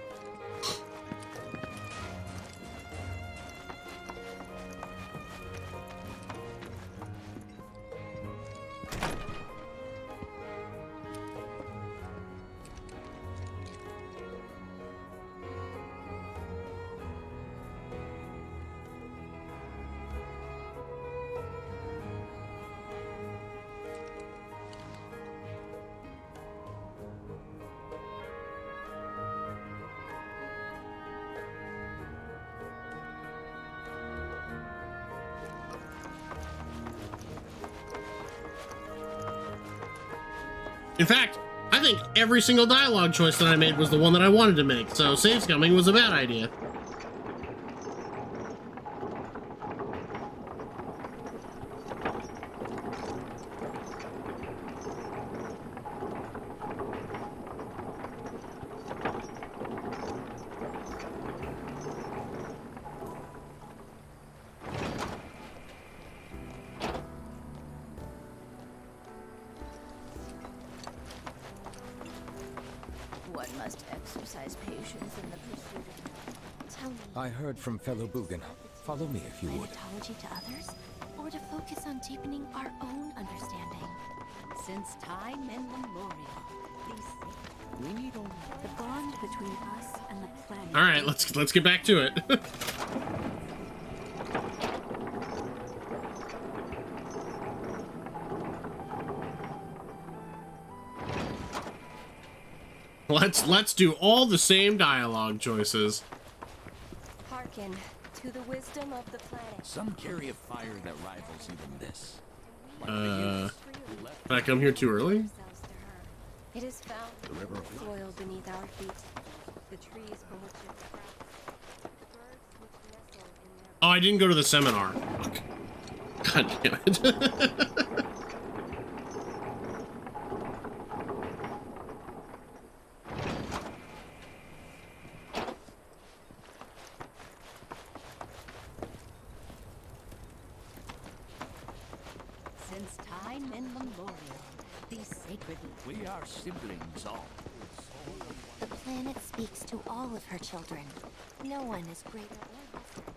In fact, I think every single dialogue choice that I made was the one that I wanted to make, so save scumming was a bad idea. One must exercise patience in the pursuit of... Tell me, I heard from fellow Bugen. Follow me if you would. planetology to others, or to focus on deepening our own understanding? Since time immemorial, we need only the bond between us and the planet. All right, let's get back to it. Let's do all the same dialogue choices. Hearken to the wisdom of the planet. Some carry a fire that rivals even this. Did I come here too early? It is found soil beneath our feet. The trees from which it sprang. The birds which nestle in their... Oh, I didn't go to the seminar. Fuck. God damn it. Since time immemorial, these sacred... We are siblings all. The planet speaks to all of her children. No one is greater or lesser than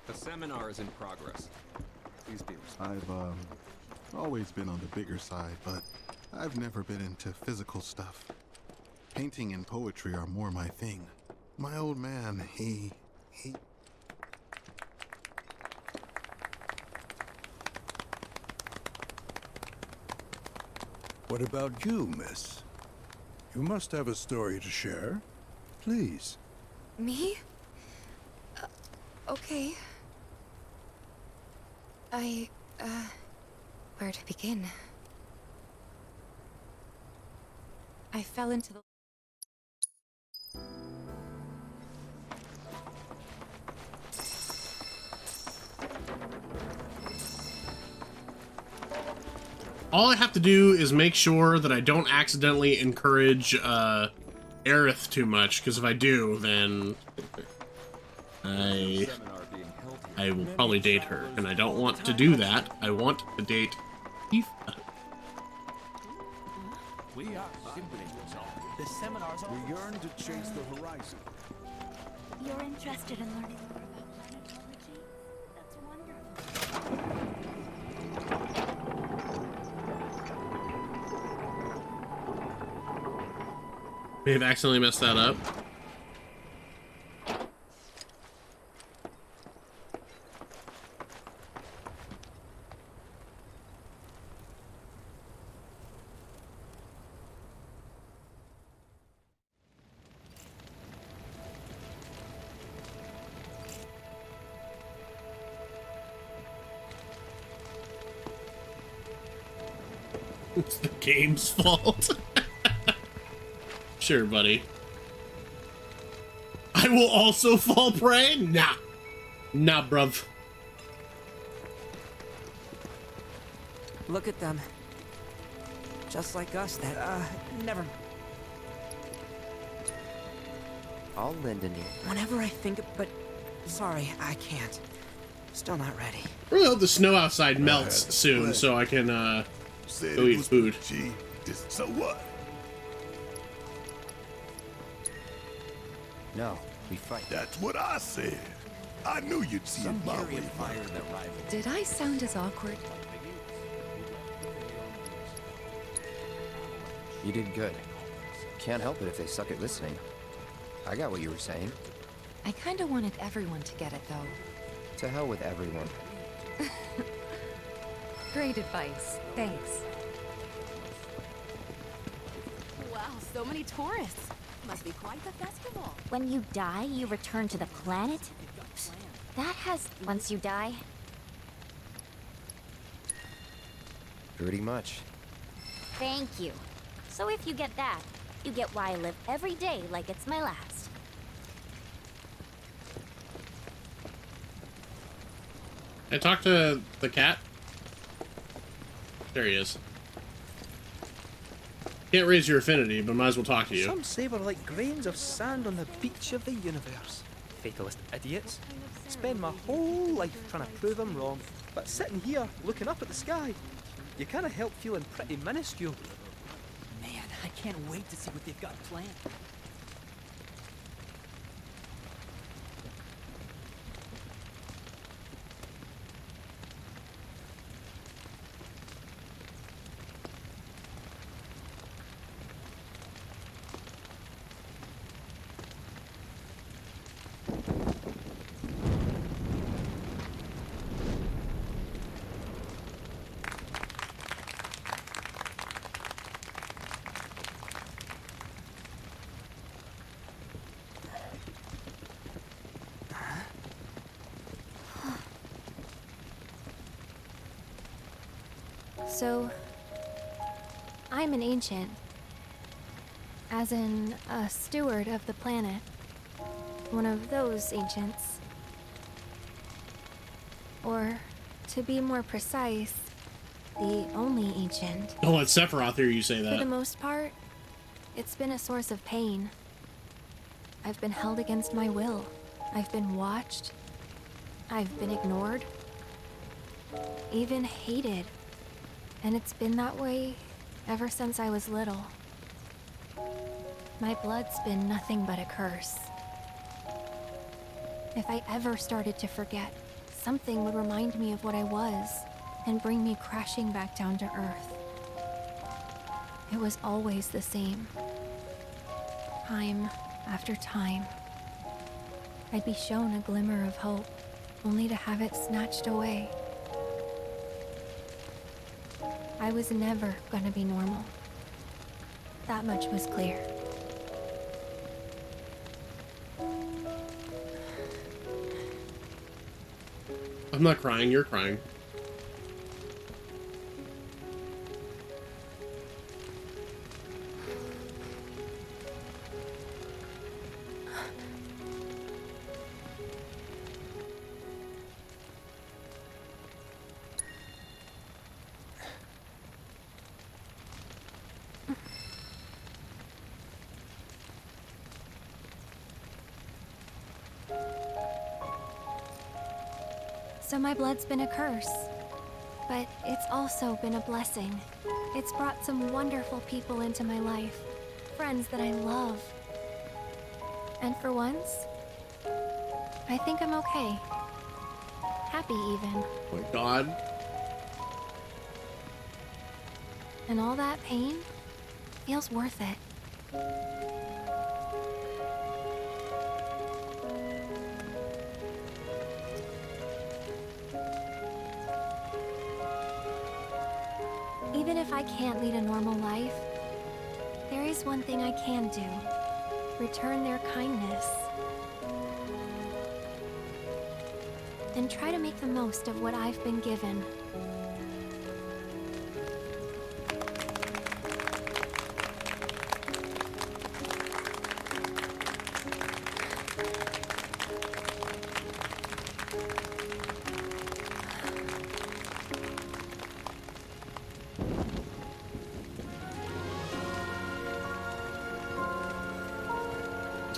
The seminar is in progress. Please be respectful. I've always been on the bigger side, but I've never been into physical stuff. Painting and poetry are more my thing. My old man, he... What about you, miss? You must have a story to share. Please. Me? Okay. Where to begin? I fell into the... All I have to do is make sure that I don't accidentally encourage Aerith too much, because if I do, then I will probably date her, and I don't want to do that. I want to date Tifa. We are siblings all. The seminars are... We yearn to chase the horizon. You're interested in learning more about planetology? That's wonderful. May have accidentally messed that up. It's the game's fault. Sure, buddy. I will also fall prey? Nah. Nah, bruv. Look at them. Just like us, that, never... I'll lend an ear. Whenever I think of... But, sorry, I can't. Still not ready. I really hope the snow outside melts soon so I can, go eat food. So what? No, we fight. That's what I said. I knew you'd see it my way. Fire that rivals. Did I sound as awkward? You did good. Can't help it if they suck at listening. I got what you were saying. I kinda wanted everyone to get it, though. To hell with everyone. Great advice. Thanks. Wow, so many tourists. Must be quite the festival. When you die, you return to the planet? That has... Once you die? Pretty much. Thank you. So if you get that, you get why I live every day like it's my last. I talked to the cat. There he is. Can't raise your affinity, but might as well talk to you. Some say we're like grains of sand on the beach of the universe. Fatalist idiots. Spend my whole life trying to prove them wrong, but sitting here looking up at the sky, you can't help feeling pretty minuscule. Man, I can't wait to see what they've got planned. So, I'm an ancient. As in, a steward of the planet. One of those ancients. Or, to be more precise, the only ancient. Don't let Sephiroth hear you say For that. the most part, it's been a source of pain. I've been held against my will. I've been watched. I've been ignored. Even hated. And it's been that way ever since I was little. My blood's been nothing but a curse. If I ever started to forget, something would remind me of what I was and bring me crashing back down to earth. It was always the same. Time after time. I'd be shown a glimmer of hope, only to have it snatched away. I was never gonna be normal. That much was clear. I'm not crying, you're crying. So my blood's been a curse, but it's also been a blessing. It's brought some wonderful people into my life, friends that I love. And for once, I think I'm okay. Happy even. Oh my god. And all that pain feels worth it. Even if I can't lead a normal life, there is one thing I can do. Return their kindness. And try to make the most of what I've been given.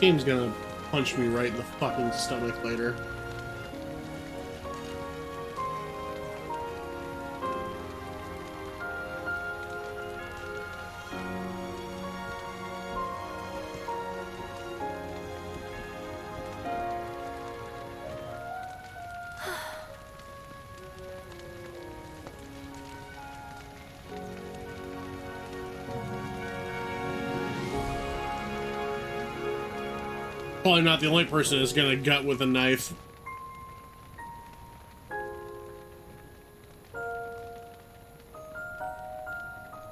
Game's gonna punch me right in the fucking stomach later. Probably not the only person that's gonna gut with a knife.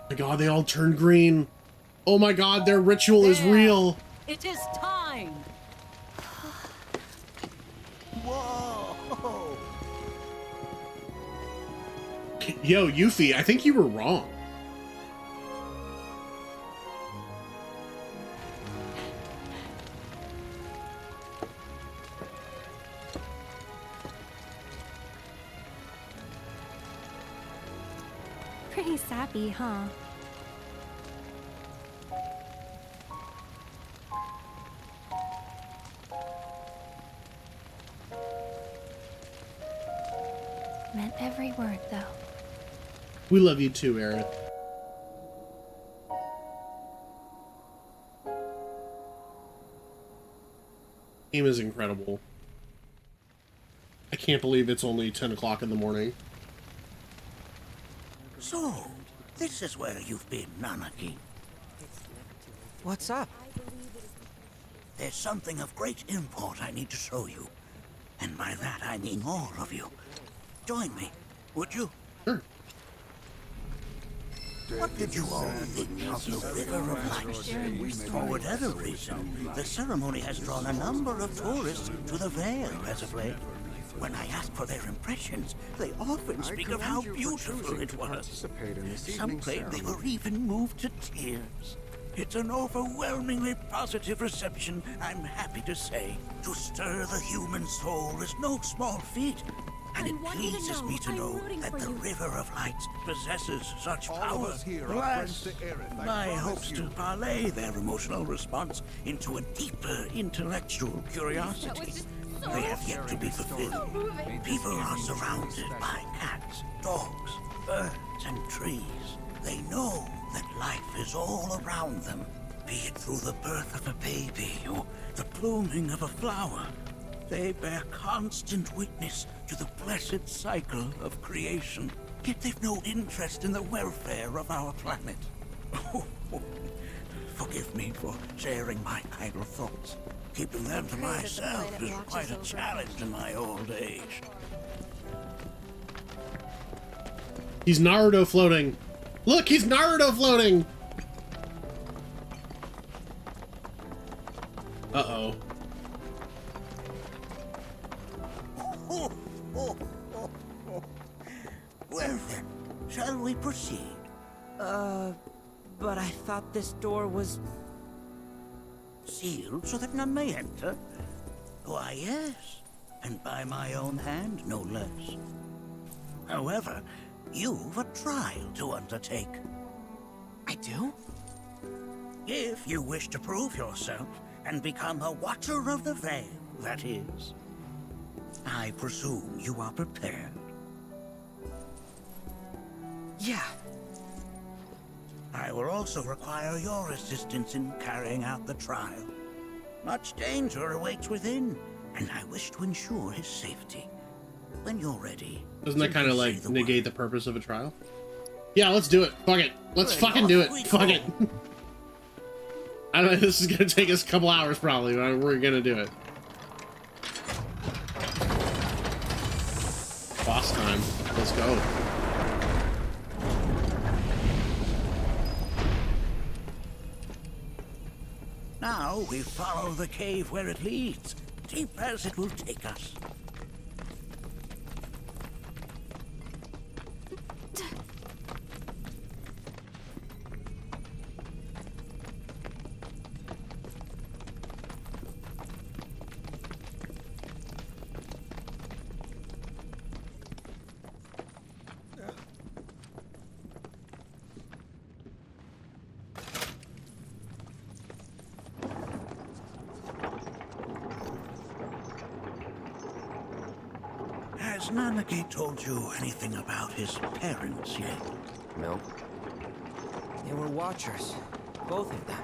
My god, they all turned green. Oh my god, their ritual is real. It is time! Whoa! Yo, Yuffie, I think you were wrong. Pretty sappy, huh? Meant every word, though. We love you too, Aerith. Game is incredible. I can't believe it's only 10 o'clock in the morning. So, this is where you've been, Nanaki. What's up? There's something of great import I need to show you. And by that I mean all of you. Join me, would you? Sure. What did you all think of the River of Light? For whatever reason, the ceremony has drawn a number of tourists to the Vale as of late. When I ask for their impressions, they often speak of how beautiful it was. Some claim they were even moved to tears. It's an overwhelmingly positive reception, I'm happy to say. To stir the human soul is no small feat, and it pleases me to know that the River of Lights possesses such power. Alas, my hopes to parlay their emotional response into a deeper intellectual curiosity. They have yet to be fulfilled. People are surrounded by cats, dogs, birds, and trees. They know that life is all around them, be it through the birth of a baby or the blooming of a flower. They bear constant witness to the blessed cycle of creation, yet they've no interest in the welfare of our planet. Forgive me for sharing my idle thoughts. Keeping them to myself is quite a challenge in my old age. He's Naruto floating. Look, he's Naruto floating! Uh-oh. Well then, shall we proceed? But I thought this door was... sealed so that none may enter? Why, yes. And by my own hand, no less. However, you've a trial to undertake. I do? If you wish to prove yourself and become a Watcher of the Veil, that is. I presume you are prepared. Yeah. I will also require your assistance in carrying out the trial. Much danger awaits within, and I wish to ensure his safety. When you're ready... Doesn't that kind of like negate the purpose of a trial? Yeah, let's do it. Fuck it. Let's fucking do it. Fuck it. I don't know, this is gonna take us a couple hours probably, but we're gonna do it. Boss time. Let's go. Now we follow the cave where it leads, deep as it will take us. Has Nanake told you anything about his parents yet? No. They were Watchers, both of them.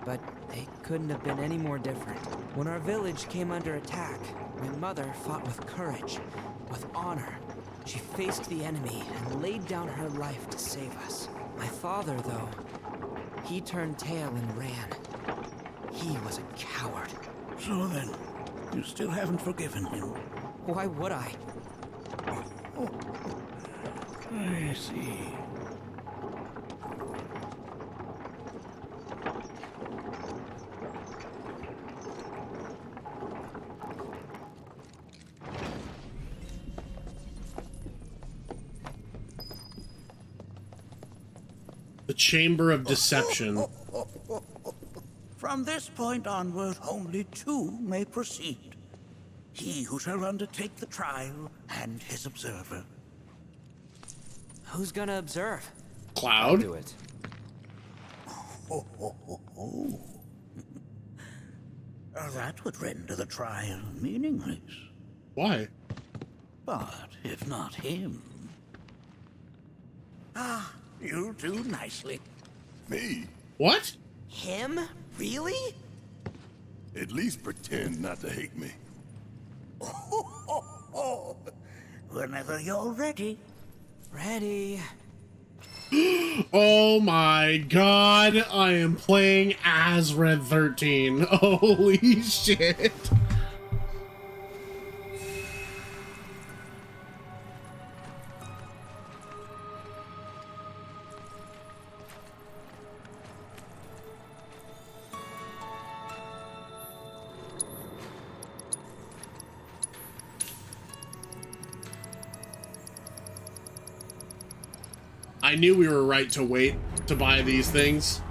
But they couldn't have been any more different. When our village came under attack, my mother fought with courage, with honor. She faced the enemy and laid down her life to save us. My father, though, he turned tail and ran. He was a coward. So then, you still haven't forgiven him? Why would I? Oh, I see. The Chamber of Deception. From this point onward, only two may proceed. He who shall undertake the trial, and his observer. Who's gonna observe? Cloud? I'll do it. That would render the trial meaningless. Why? But if not him... Ah, you'll do nicely. Me? What? Him? Really? At least pretend not to hate me. Whenever you're ready. Ready. Oh my god, I am playing as Red 13. Holy shit. I knew we were right to wait to buy these things.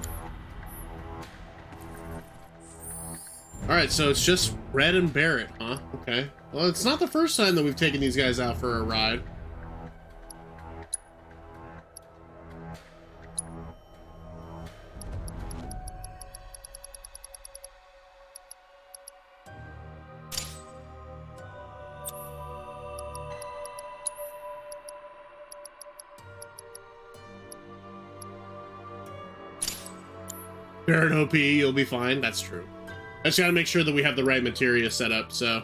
Alright, so it's just Red and Barrett, huh? Okay. Well, it's not the first time that we've taken these guys out for a ride. Barrett OP, you'll be fine. That's true. I just gotta make sure that we have the right materia set up, so.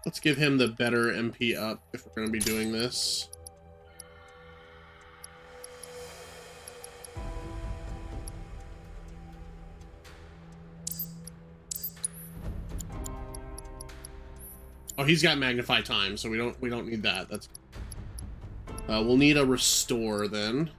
Let's give him the better MP up if we're gonna be doing this. Oh, he's got magnify time, so we don't need that. That's we'll need a restore then.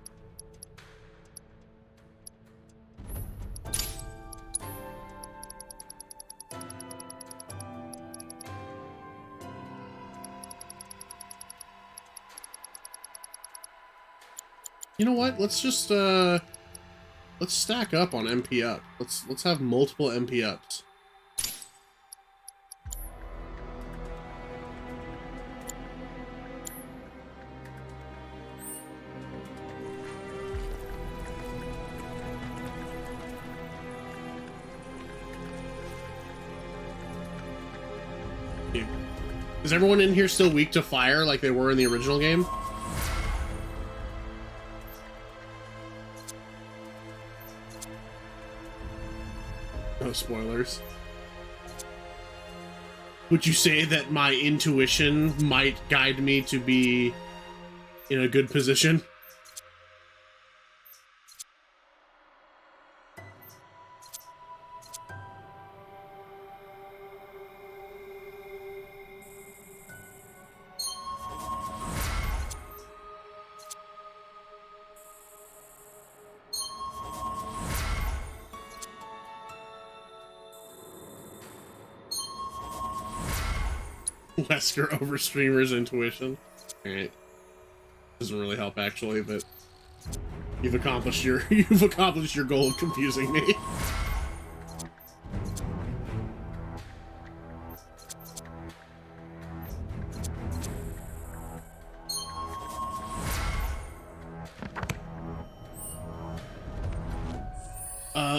You know what? Let's just let's stack up on MP up. Let's have multiple MP ups. Is everyone in here still weak to fire like they were in the original game? No spoilers. Would you say that my intuition might guide me to be in a good position? Wesker over streamer's intuition. Alright. Doesn't really help actually, but you've accomplished your goal of confusing me.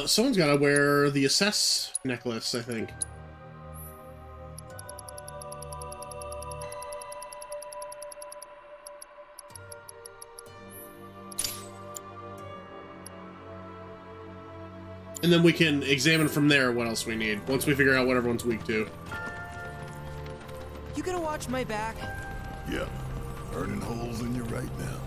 Someone's gotta wear the assess necklace, I think. And then we can examine from there what else we need, once we figure out what everyone's weak to. You gonna watch my back? Yeah, burning holes in you right now.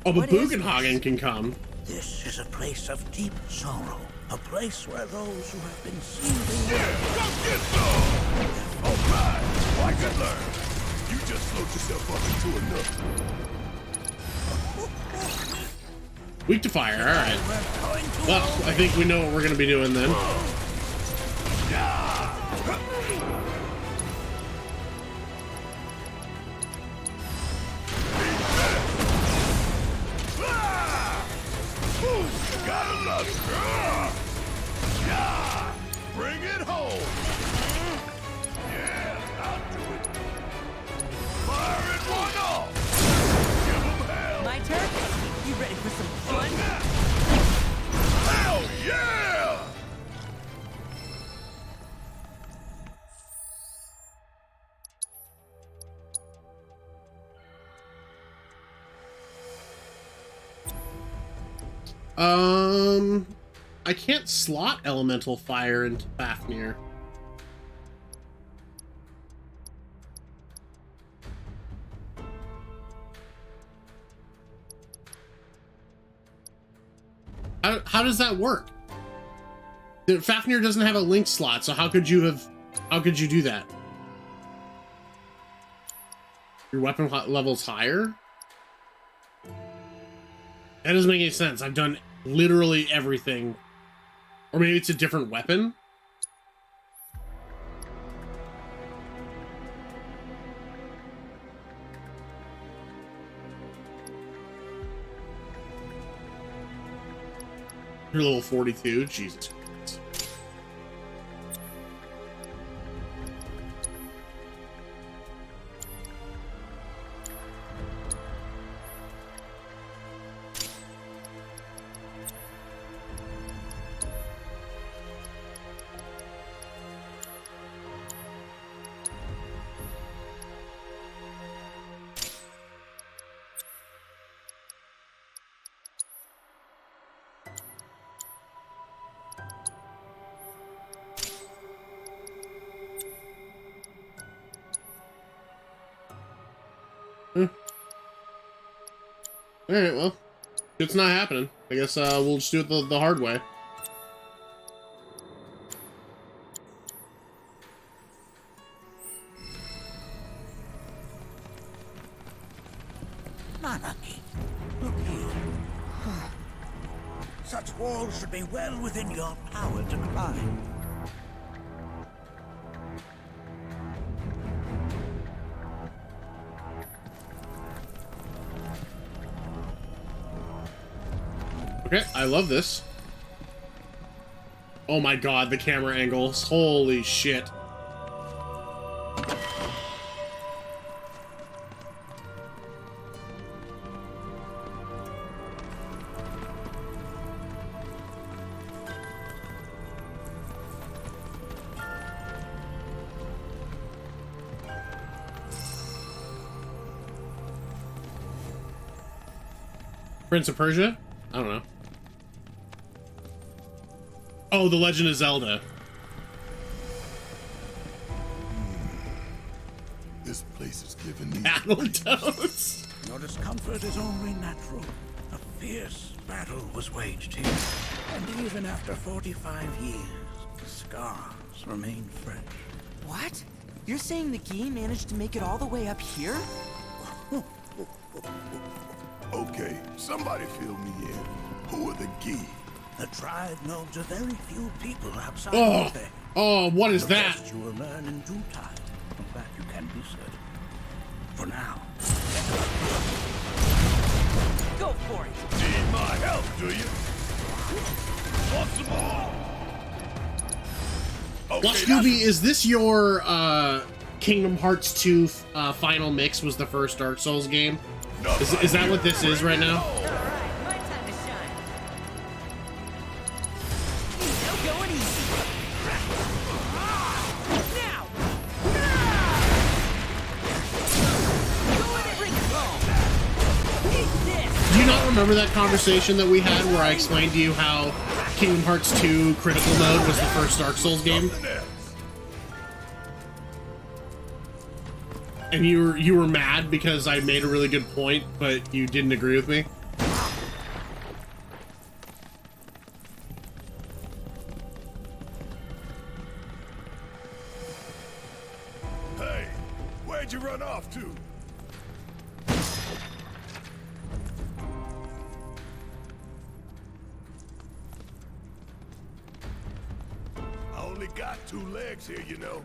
Oh, but Bugenhagen can come. This is a place of deep sorrow. A place where those who have been seething... Come get some! Oh my! I can learn! You just float yourself up into another. Weak to fire, alright. Well, I think we know what we're gonna be doing then. Gotta love it. Bring it home. Yeah, I'll do it. Fire it one off. Give them hell. My turn? You ready for some fun? Hell yeah! I can't slot elemental fire into Fafnir. How does that work? Fafnir doesn't have a link slot, so how could you do that? Your weapon level's higher? That doesn't make any sense. I've done literally everything Or maybe it's a different weapon? You're level 42? Jesus Christ. Alright, well, it's not happening. I guess we'll just do it the hard way. Monarchy, look here. Such walls should be well within your power to climb. Okay, I love this. Oh my god, the camera angles. Holy shit. Prince of Persia? I don't know. Oh, The Legend of Zelda. This place is giving me Battletoads. Your discomfort is only natural. A fierce battle was waged here. And even after 45 years, the scars remain fresh. What? You're saying the Gi managed to make it all the way up here? Okay, somebody fill me in. Who are the Gi? The tribe knows a very few people outside Oh, of there. oh, what is The that? rest you will learn in due time. Of that you can be certain. For now. Go for it! Need my help, do you? Want some more? Well, Scooby, is this your Kingdom Hearts 2 final mix was the first Dark Souls game? Is that what this is right now? Do you not remember that conversation that we had where I explained to you how Kingdom Hearts 2 Critical Mode was the first Dark Souls game? And you were mad because I made a really good point, but you didn't agree with me? Hey, where'd you run off to? I only got 2 legs here, you know.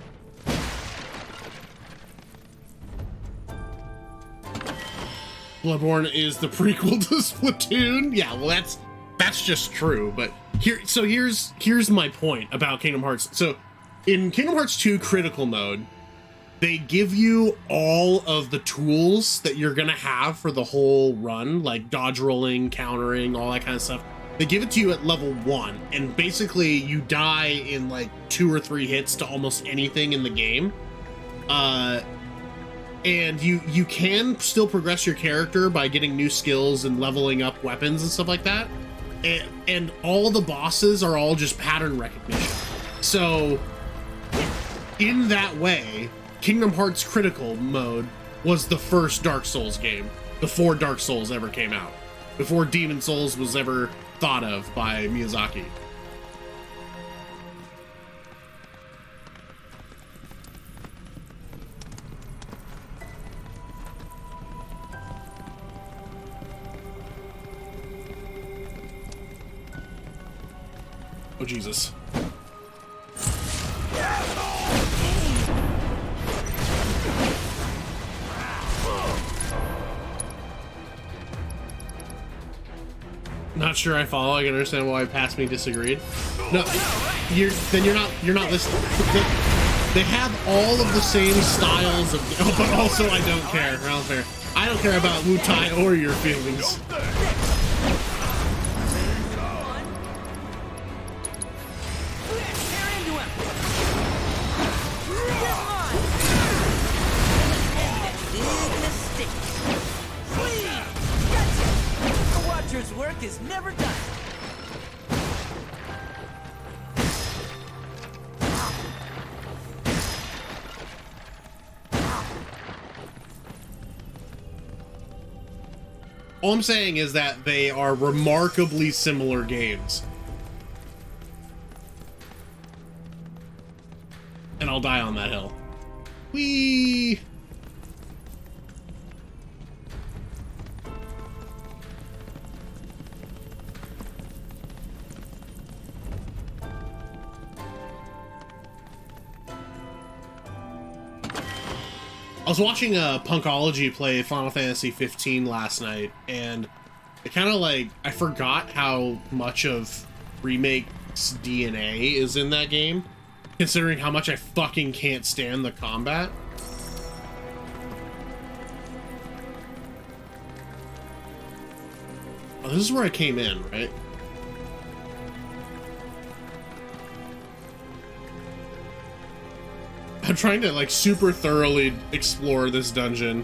Bloodborne is the prequel to Splatoon? Yeah, well that's just true, but here's my point about Kingdom Hearts. So in Kingdom Hearts 2 Critical Mode, they give you all of the tools that you're gonna have for the whole run, like dodge rolling, countering, all that kind of stuff. They give it to you at level 1, and basically you die in like 2 or 3 hits to almost anything in the game. And you can still progress your character by getting new skills and leveling up weapons and stuff like that. And all the bosses are all just pattern recognition. So in that way, Kingdom Hearts Critical Mode was the first Dark Souls game before Dark Souls ever came out, before Demon Souls was ever thought of by Miyazaki. Oh, Jesus. Not sure I follow. I can understand why past me disagreed. No, you're not listening. They have all of the same styles of, oh, but also I don't care. I don't care. I don't care about Wu Tai or your feelings. Watcher's work is never done. All I'm saying is that they are remarkably similar games. And I'll die on that hill. Whee! I was watching Punkology play Final Fantasy 15 last night, and it kind of like, I forgot how much of Remake's DNA is in that game, considering how much I fucking can't stand the combat. Oh, this is where I came in, right? I'm trying to, like, super thoroughly explore this dungeon.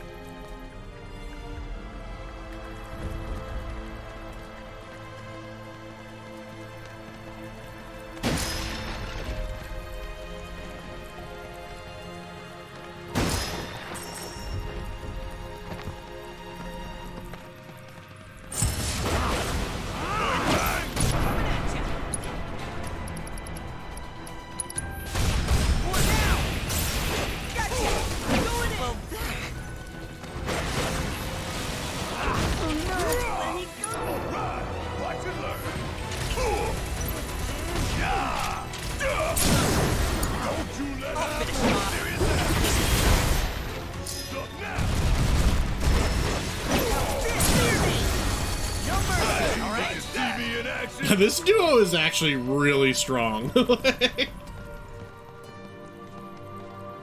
This duo is actually really strong.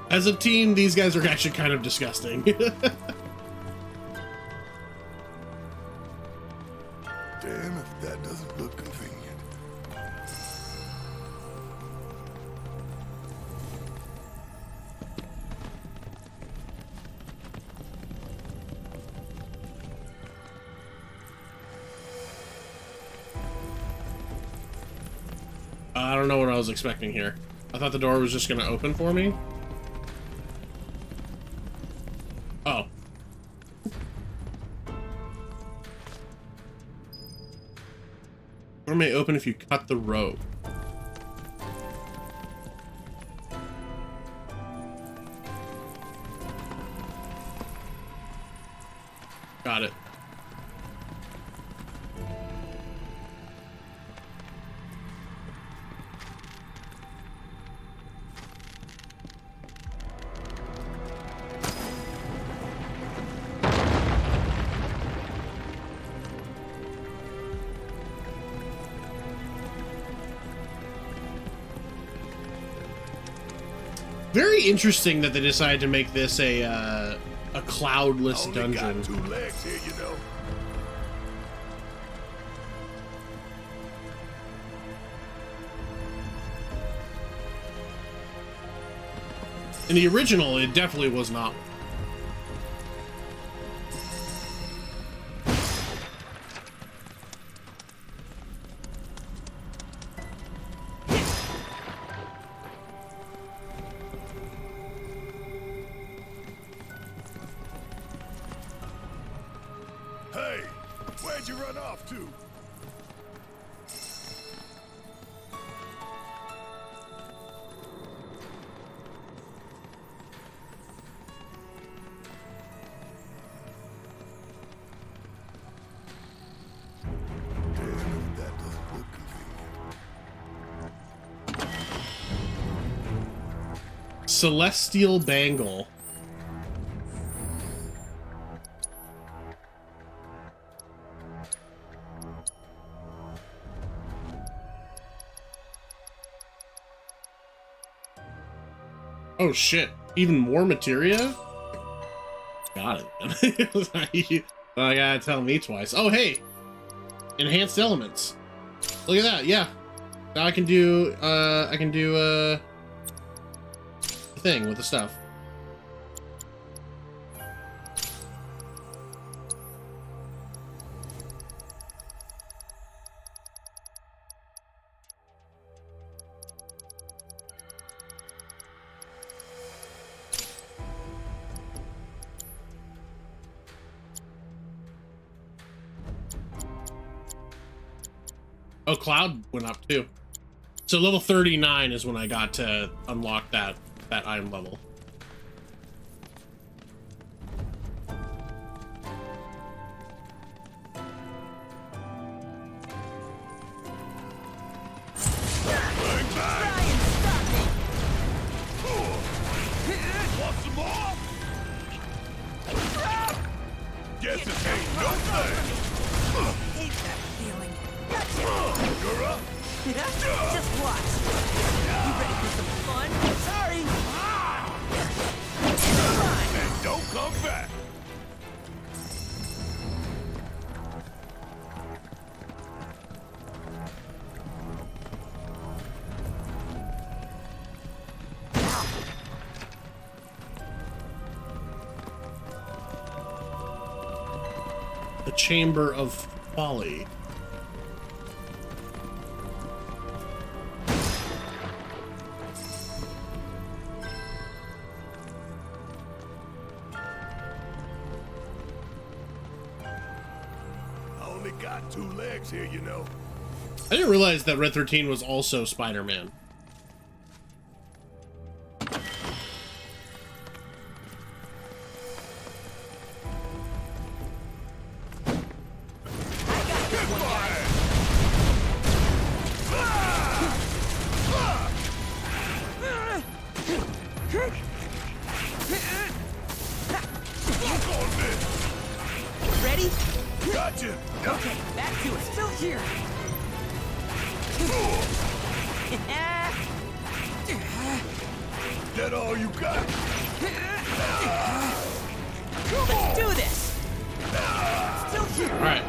As a team, these guys are actually kind of disgusting. Damn if that doesn't look convenient. I don't know what I was expecting here. I thought the door was just gonna open for me. Oh. Door may open if you cut the rope. Got it. Very interesting that they decided to make this a cloudless dungeon. Got 2 legs here, you know. In the original, it definitely was not. Hey, where'd you run off to? Damn if that doesn't look convenient. Celestial Bangle. Oh shit, even more materia? Got it. I gotta tell me twice. Oh hey! Enhanced elements. Look at that, yeah. Now I can do a thing with the stuff. Oh, Cloud went up too. So level 39 is when I got to unlock that item level. Want some more? Guess it ain't no thing. Hate that feeling. You're up. Just watch. You ready for some fun? Sorry. And don't come back. The Chamber of Folly. Got 2 legs here, you know. I didn't realize that Red 13 was also Spider-Man. Ready? Gotcha. Okay, back to it. Still here. That all you got? Let's do this. Still here. All right.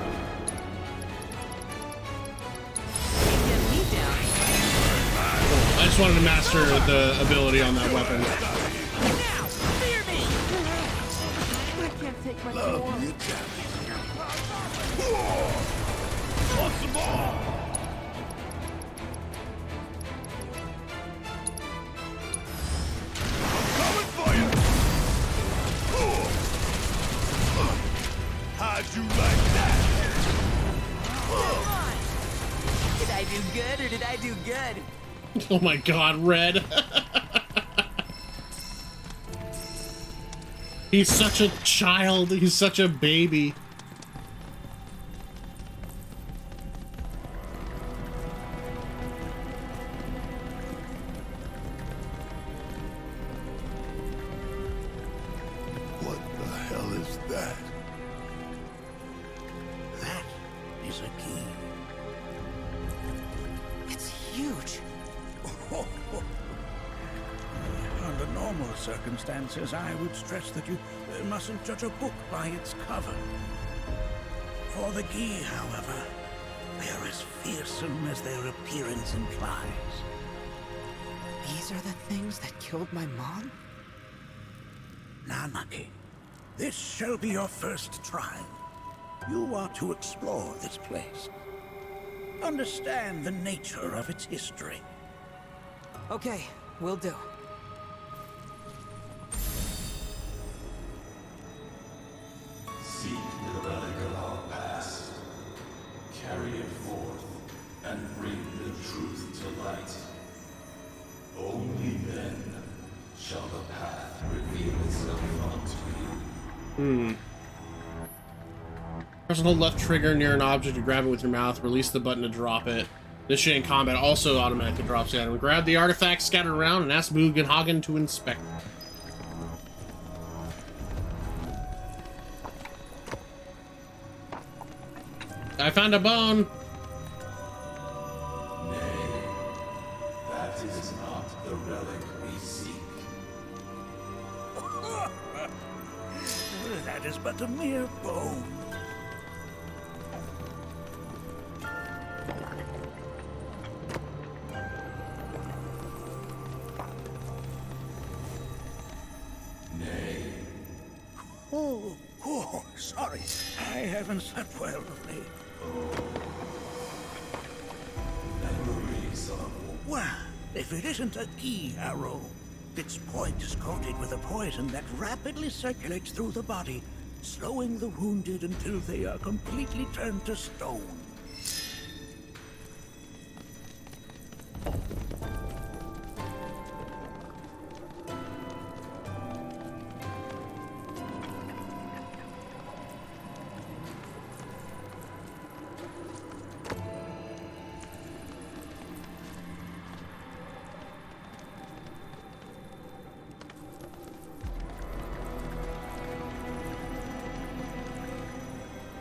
Get me down. I just wanted to master the ability on that weapon. Now, fear me. I can't take much more. Want some more? I'm coming for you. How'd you like that? Did I do good or did I do good? Oh my god, Red. He's such a child. He's such a baby. What the hell is that? That is a key. It's huge. Under normal circumstances, I would stress that you mustn't judge a book by its cover. For the Gi, however, they are as fearsome as their appearance implies. These are the things that killed my mom? Nanaki, this shall be your first trial. You are to explore this place. Understand the nature of its history. Okay, will do. Seek the relic of our past. Carry it forth and bring the truth to light. Only then shall the path reveal itself unto you. Press and hold left trigger near an object to grab it with your mouth. Release the button to drop it. Initiating combat also automatically drops the item. Grab the artifacts scattered around and ask Bugenhagen to inspect them. I found a bone! Nay, that is not the relic we seek. That is but a mere bone. Oh, sorry. I haven't slept well of late. Memories of... Well, if it isn't a key arrow, its point is coated with a poison that rapidly circulates through the body, slowing the wounded until they are completely turned to stone.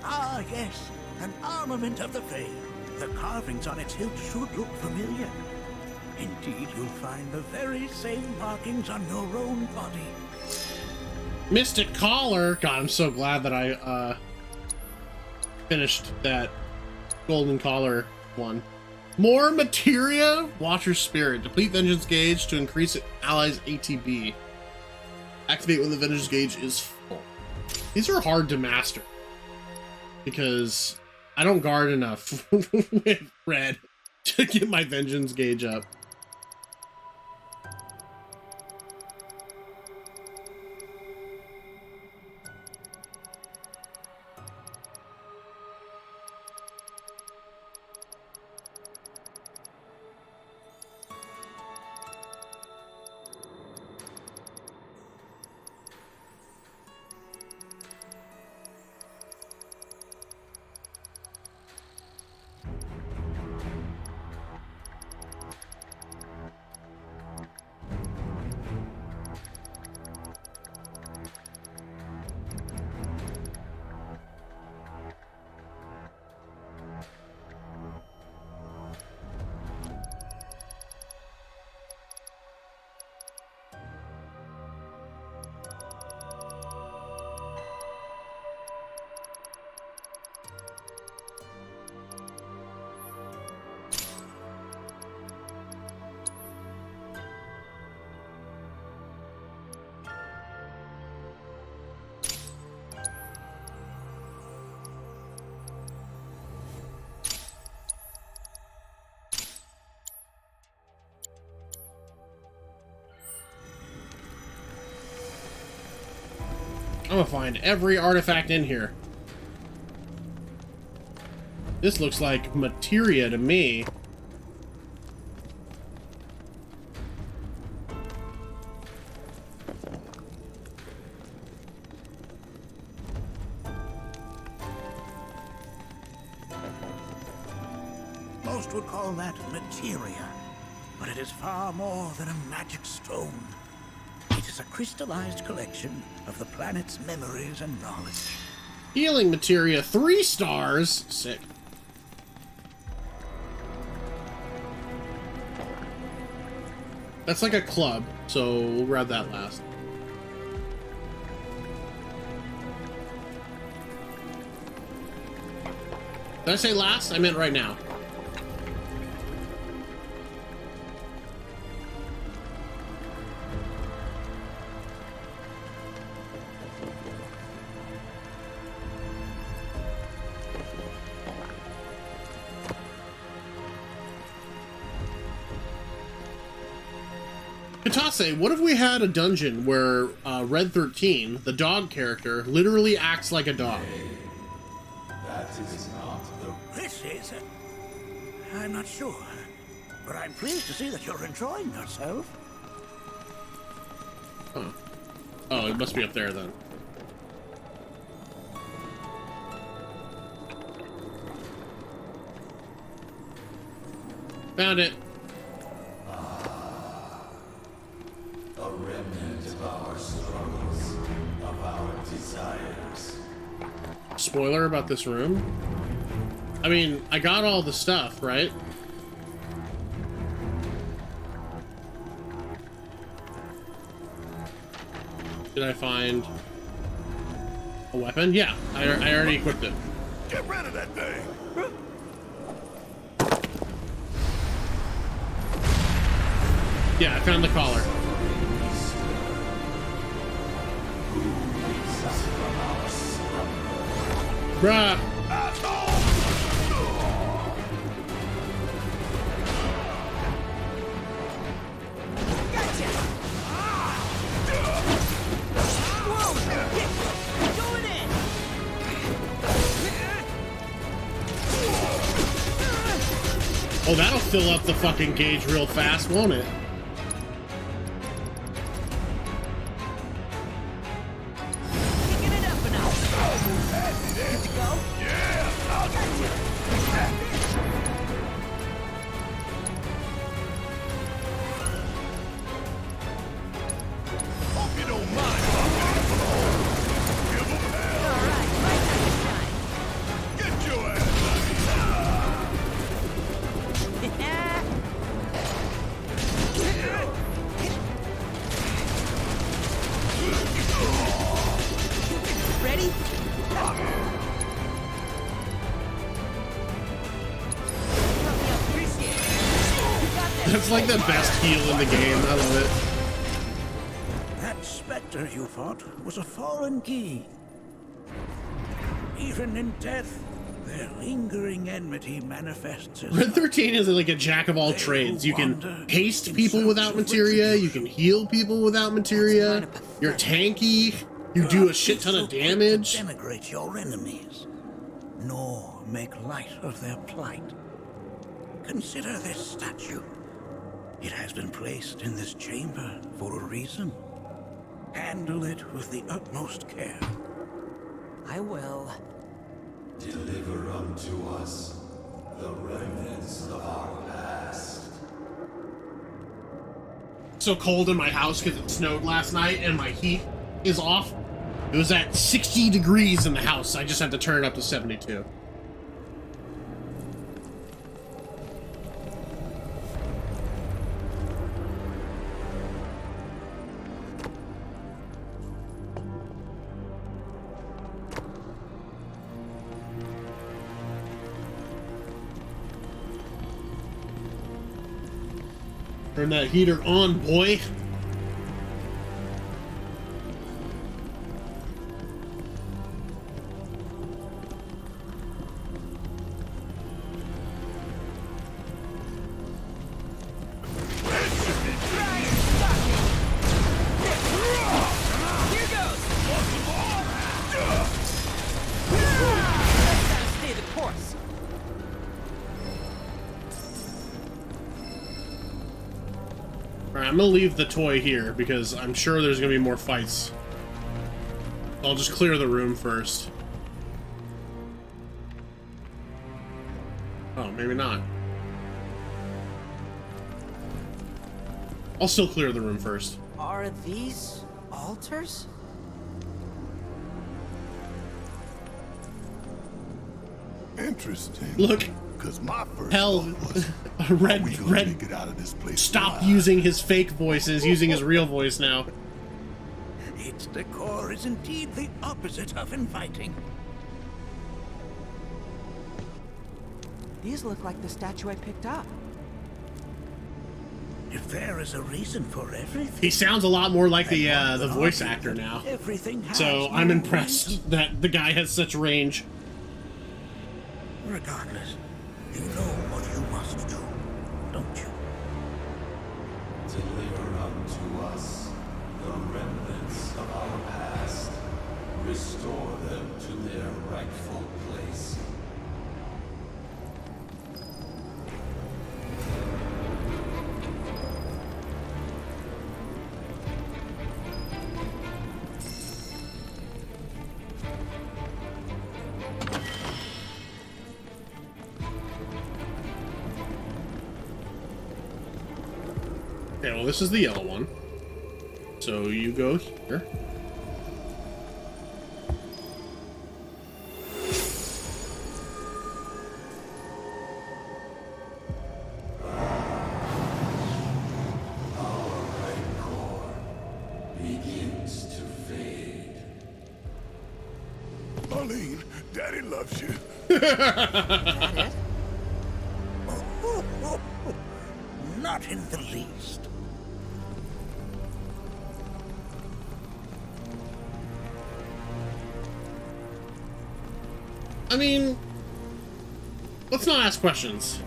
Ah, yes, an armament of the Fae. The carvings on its hilt should look familiar. Indeed, you'll find the very same markings on your own body. Mystic Collar! God, I'm so glad that I, finished that Golden Collar one. More Materia! Watcher Spirit. Deplete Vengeance Gauge to increase allies' ATB. Activate when the Vengeance Gauge is full. These are hard to master, because I don't guard enough with red to get my Vengeance Gauge up. I'm gonna find every artifact in here. This looks like materia to me. Most would call that materia, but it is far more than a magic stone. It is a crystallized collection of the planet's memories and knowledge. Healing materia, 3 stars. Sick. That's like a club, so we'll grab that last. Did I say last? I meant right now. Katase, what if we had a dungeon where Red 13, the dog character, literally acts like a dog? That is not the... This is... I'm not sure, but I'm pleased to see that you're enjoying yourself. Huh. Oh, it must be up there then. Found it. A remnant of our struggles, of our desires. Spoiler about this room? I mean, I got all the stuff, right? Did I find a weapon? Yeah, I already equipped it. Get rid of that thing! Yeah, I found the collar. Bruh! Oh, that'll fill up the fucking gauge real fast, won't it? That's like the best heal in the game. I love it. That specter you fought was a foreign key. Even in death, their lingering enmity manifests as Red 13 is like a jack of all trades. You can haste people without materia. You can heal people without materia. You're tanky. You do a shit ton of damage. Denigrate your enemies, nor make light of their plight. Consider this statue. It has been placed in this chamber for a reason. Handle it with the utmost care. I will. Deliver unto us the remnants of our past. So cold in my house because it snowed last night and my heat is off. It was at 60 degrees in the house. I just had to turn it up to 72. Turn that heater on, boy. I'm gonna leave the toy here because I'm sure there's gonna be more fights. I'll just clear the room first. Oh, maybe not. I'll still clear the room first. Are these altars? Interesting. Look. Because my first Hell, Red, get out of this place stop using his fake voices, using his real voice now. Its decor is indeed the opposite of inviting. These look like the statue I picked up. If there is a reason for everything, He sounds a lot more like the voice actor now. everything has So I'm impressed that the guy has such range. Regardless, you know what you must do, don't you? Deliver unto us the remnants of our past. Restore them to their rightful place. Okay, well, this is the yellow one. So you go here. Begins to fade. Arlene, Daddy loves you. Not in the least. I mean, let's not ask questions.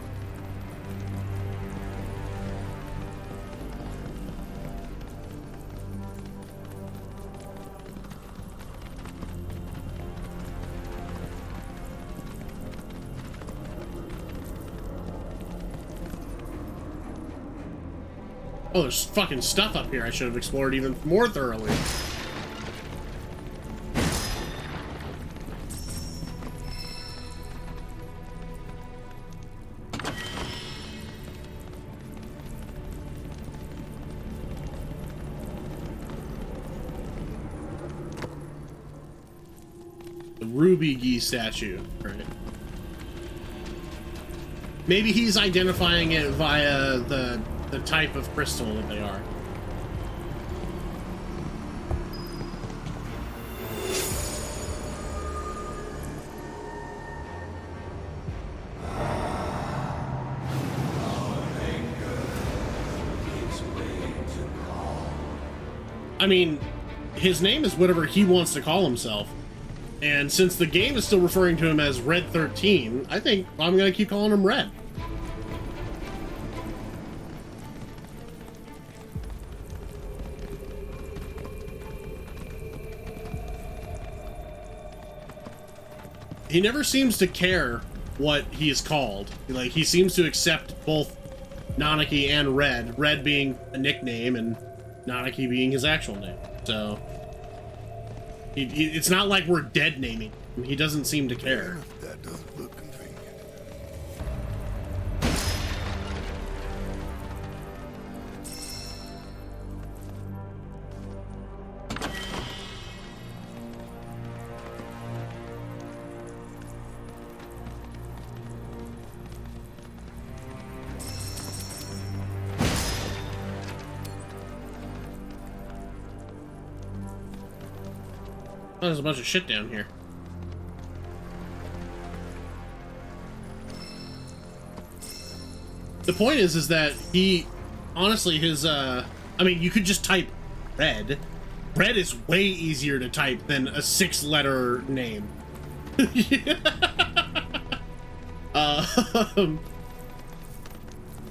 Oh, there's fucking stuff up here I should have explored even more thoroughly. The Ruby Gee statue, right? Maybe he's identifying it via the type of crystal that they are. I mean, his name is whatever he wants to call himself. And since the game is still referring to him as Red 13, I think I'm gonna keep calling him Red. He never seems to care what he is called. Like, he seems to accept both Nanaki and Red. Red being a nickname and Nanaki being his actual name. So, it's not like we're dead naming him. He doesn't seem to care. That doesn't look convenient. Oh, there's a bunch of shit down here. The point is that he, honestly, his, I mean, you could just type Red. Red is way easier to type than a 6-letter name.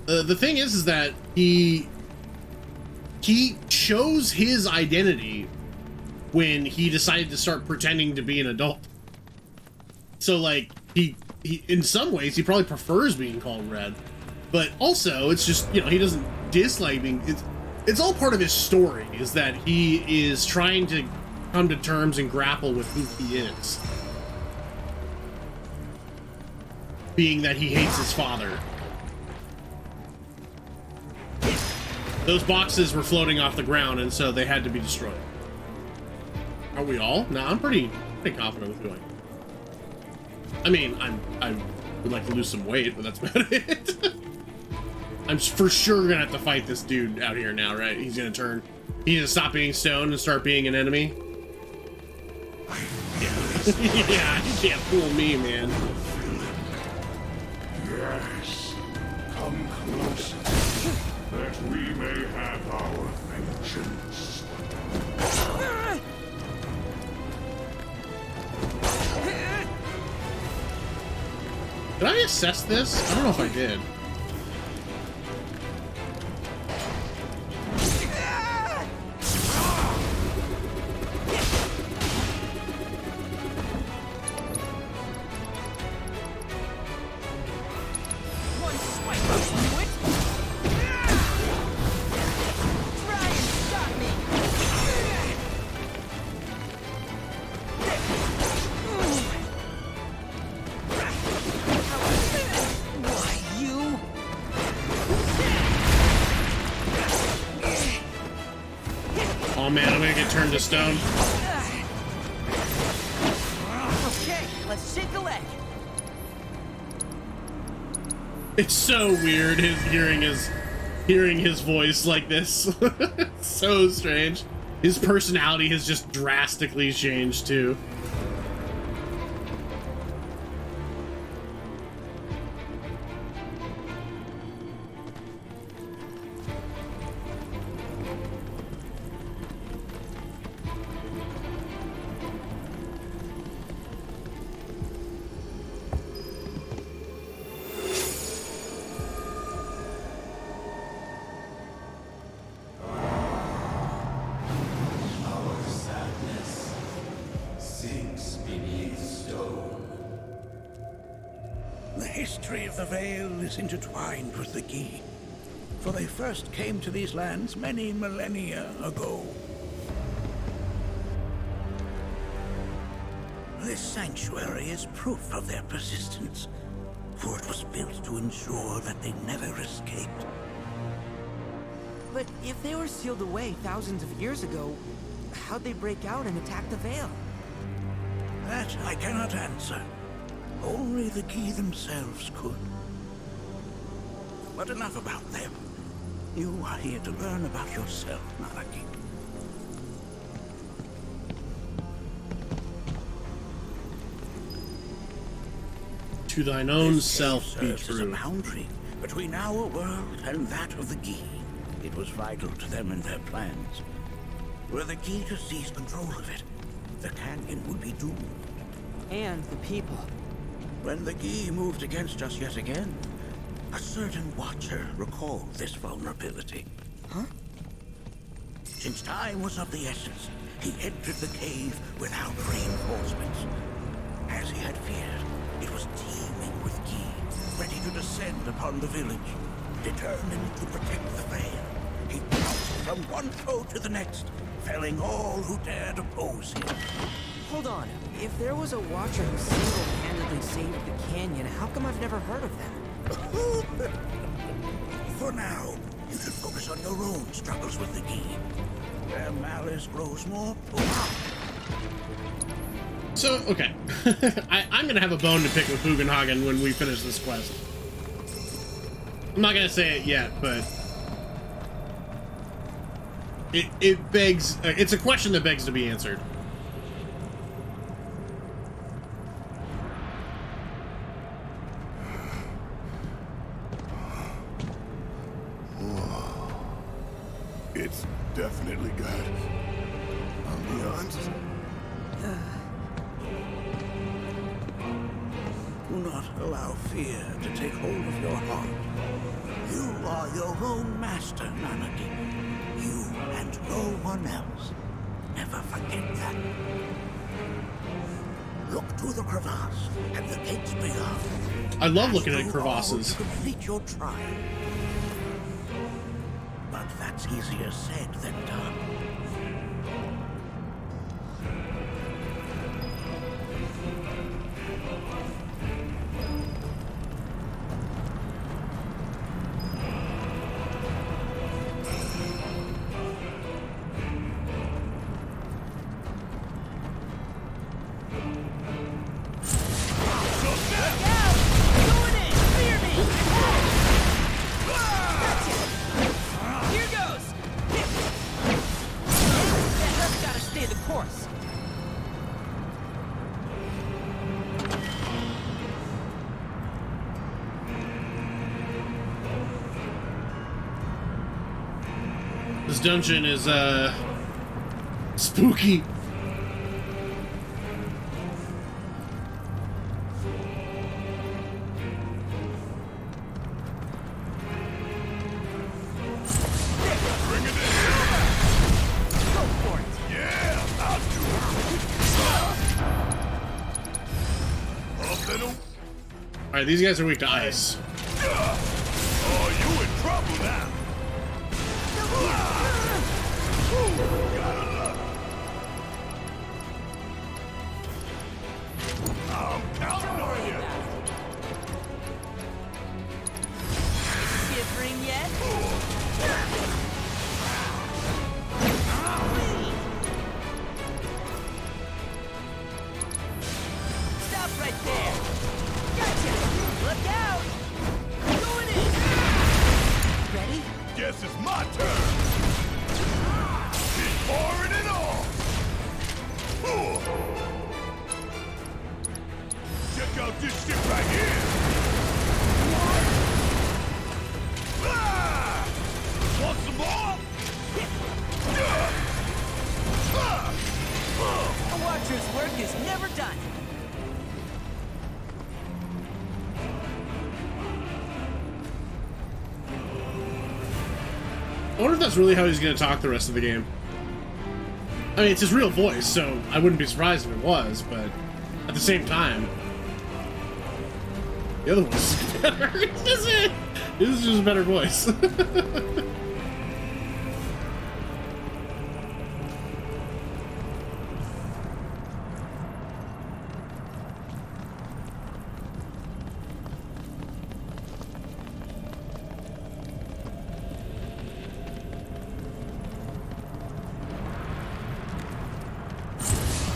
The thing is that he chose his identity when he decided to start pretending to be an adult. So, like, he in some ways, he probably prefers being called Red. But also, it's just, you know, he doesn't dislike being... It's all part of his story, is that he is trying to come to terms and grapple with who he is. Being that he hates his father. Those boxes were floating off the ground, and so they had to be destroyed. Are we all? No, I'm pretty confident with who I am. I mean, I would like to lose some weight, but that's about it. I'm for sure gonna have to fight this dude out here now, right? He's gonna turn. He's gonna stop being stoned and start being an enemy. Yeah, yeah, you can't fool me, man. Yes, come closer, that we may have our vengeance. Did I assess this? I don't know if I did. Oh man, I'm gonna get turned to stone. Okay, let's shake a leg. It's so weird hearing his voice like this. It's so strange. His personality has just drastically changed too. The Veil is intertwined with the Gi, for they first came to these lands many millennia ago. This sanctuary is proof of their persistence, for it was built to ensure that they never escaped. But if they were sealed away thousands of years ago, how'd they break out and attack the Veil? That I cannot answer. Only the Gi themselves could. But enough about them. You are here to learn about yourself, Nanaki. To thine own This self cave be serves as a true. boundary between our world and that of the Gi. It was vital to them and their plans. Were the Gi to seize control of it, the canyon would be doomed. And the people. When the Gi moved against us yet again, a certain watcher recalled this vulnerability. Huh? Since time was of the essence, he entered the cave without reinforcements. As he had feared, it was teeming with Gi, ready to descend upon the village. Determined to protect the Veil, he pounced from one foe to the next, felling all who dared oppose him. Hold on. If there was a watcher who single-handedly saved the canyon, how come I've never heard of them? For now, you should focus on your own struggles with the Gi. Their malice grows more potent. So, okay. I'm gonna have a bone to pick with Bugenhagen when we finish this quest. I'm not gonna say it yet, but it begs, it's a question that begs to be answered. It's definitely good. I'll be honest. Do not allow fear to take hold of your heart. You are your own master, Nanaki. You and no one else. Never forget that. Look to the crevasse and the gates beyond. I love looking Pass at through all crevasses. to complete your trial. But that's easier said than done. This dungeon is, spooky. Alright, these guys are weak to ice. Oh, you in trouble now. I'm counting on you. Shivering yet? wonder if that's really how he's gonna talk the rest of the game. I mean, it's his real voice, so I wouldn't be surprised if it was, but at the same time, the other voice is better. This is just a better voice.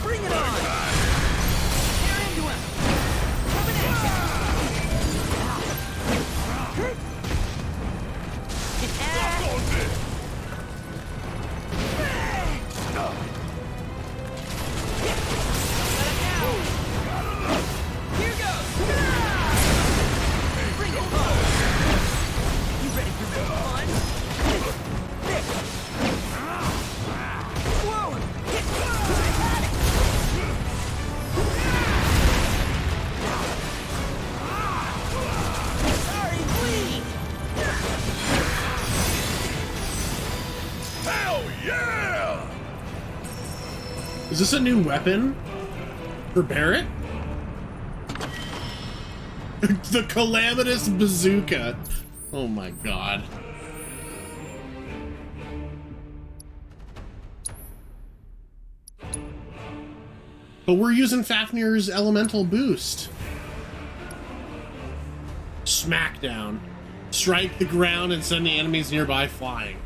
Bring it on! Tear into him! Coming at you! Here goes! Bring it on! You ready for some fun? There! Whoa! Sorry, please! Hell yeah! Is this a new weapon for Barrett? The Calamitous Bazooka. Oh my god. But we're using Fafnir's elemental boost. Smackdown. Strike the ground and send the enemies nearby flying.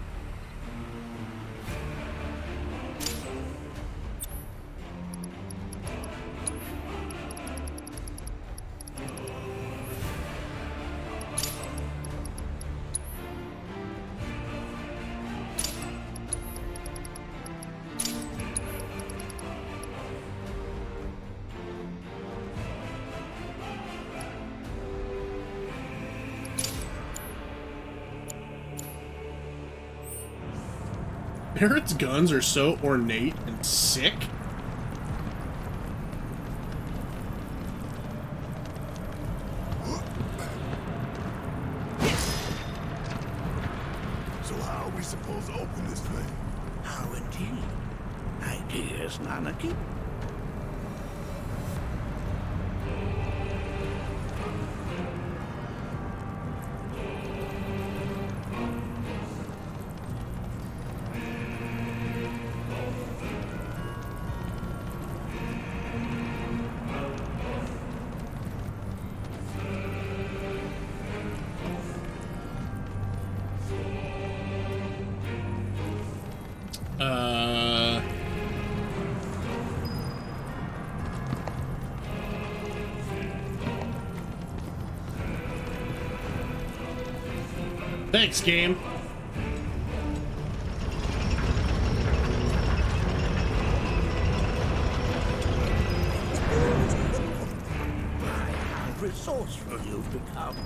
Barrett's guns are so ornate and sick. So how are we supposed to open this thing? How indeed? Ideas, Nanaki? Thanks, game. How resourceful you've become.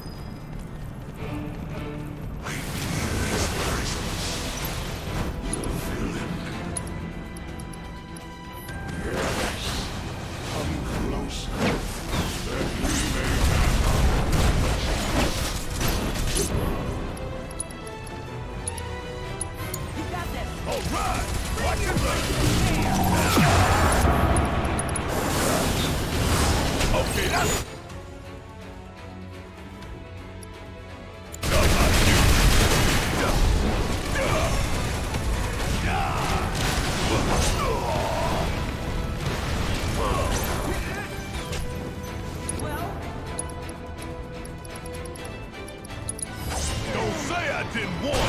Don't say I didn't warn you.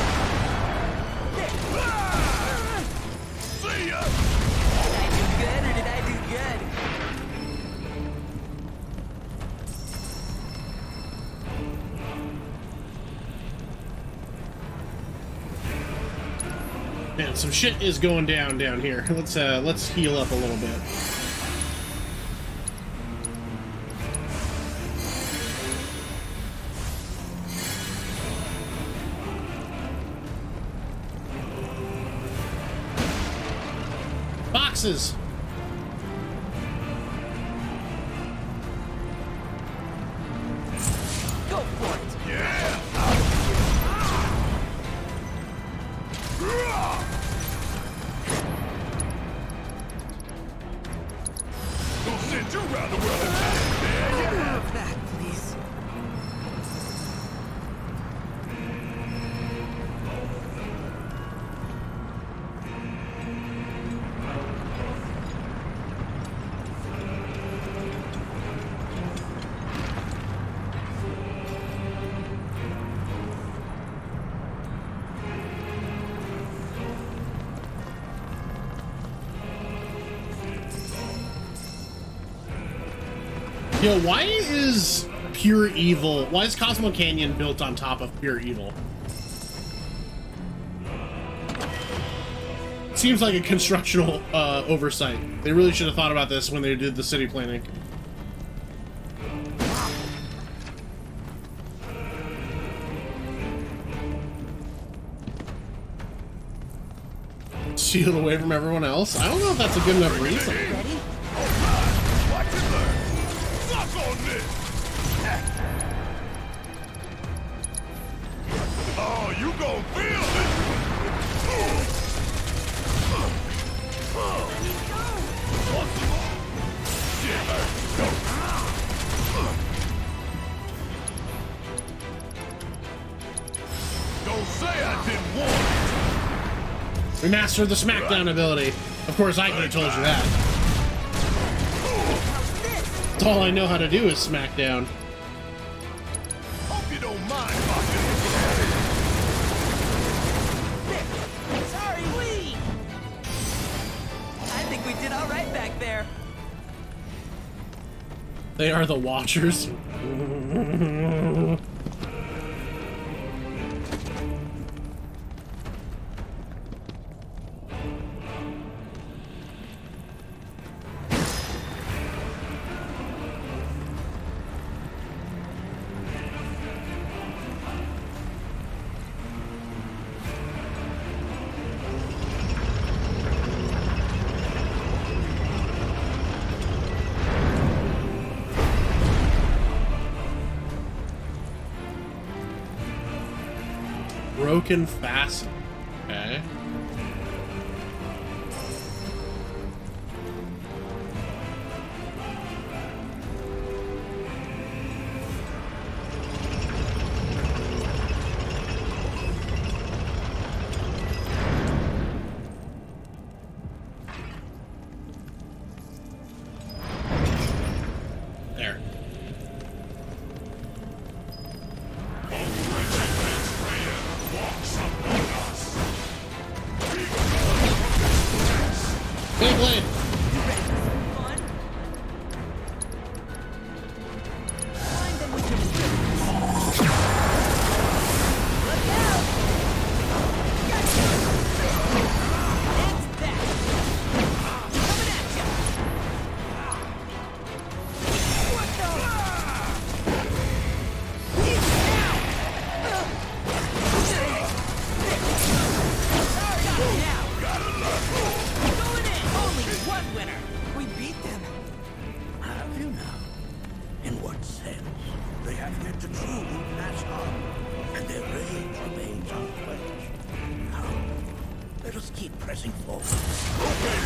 See ya! Did I do good or did I do good? Man, some shit is going down here. Let's heal up a little bit. Boxes. Go for it! Yeah! around the world in time. There you have it. That, please. Yo, why is Pure Evil, why is Cosmo Canyon built on top of Pure Evil? Seems like a constructional oversight. They really should have thought about this when they did the city planning. Shield away from everyone else? I don't know if that's a good enough reason. Oh, you gon' feel Don't say I didn't warn you. We mastered the Smackdown ability. Of course, I could have told you that. That's all I know how to do is Smackdown. Hope you don't mind fucking. Sorry, we. I think we did all right back there. They are the Watchers. Broken fasten. Okay. There. Beyblade!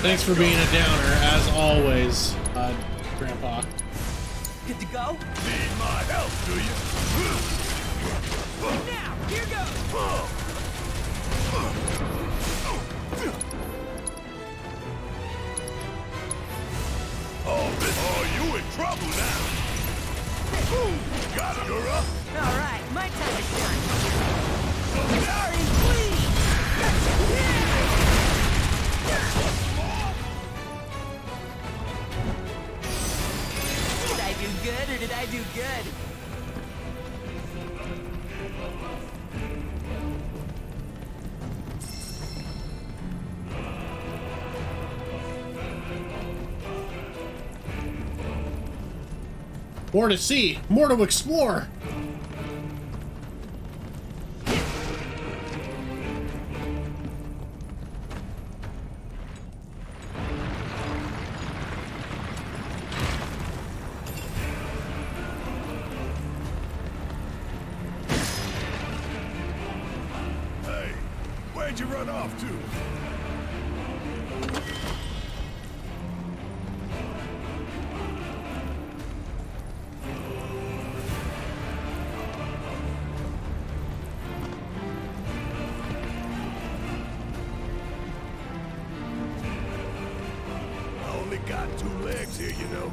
Thanks for being a downer, as always, Grandpa. Good to go? Need my help, do you? Now, here goes! Oh, you in trouble now. Got it, you're up. All right, my time is done. Sorry, please! Did I do good or did I do good? More to see, more to explore. Hey, where'd you run off to? got 2 legs here, you know.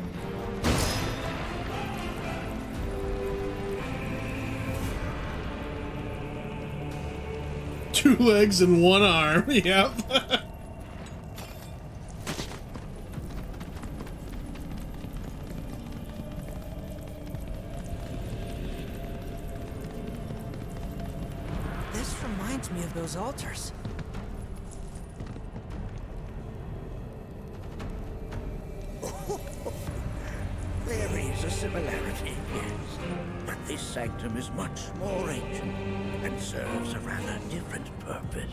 Two legs and 1 arm. Yep. This reminds me of those altars. There is a similarity, yes. But this sanctum is much more ancient and serves a rather different purpose.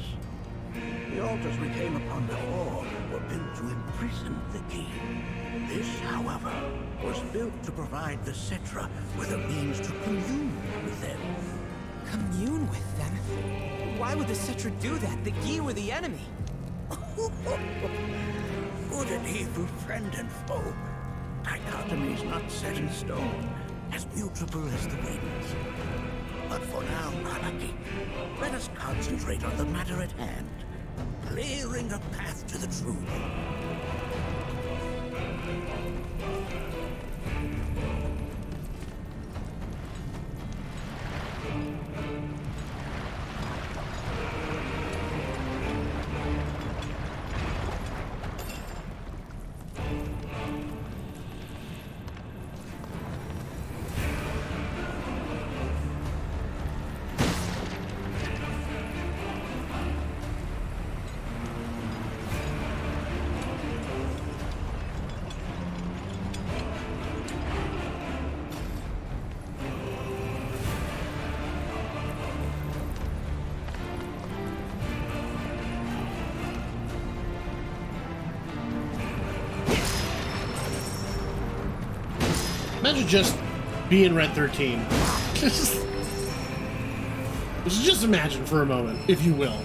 The altars we came upon before were built to imprison the king. This, however, was built to provide the Cetra with a means to commune with them. Commune with them? Why would the Cetra do that? The Gi were the enemy. Good and evil, friend and foe. Dichotomy is not set in stone, as mutable as the winds. But for now, Anarchy, let us concentrate on the matter at hand, clearing a path to the truth. Imagine just being Red 13. Just imagine for a moment, if you will.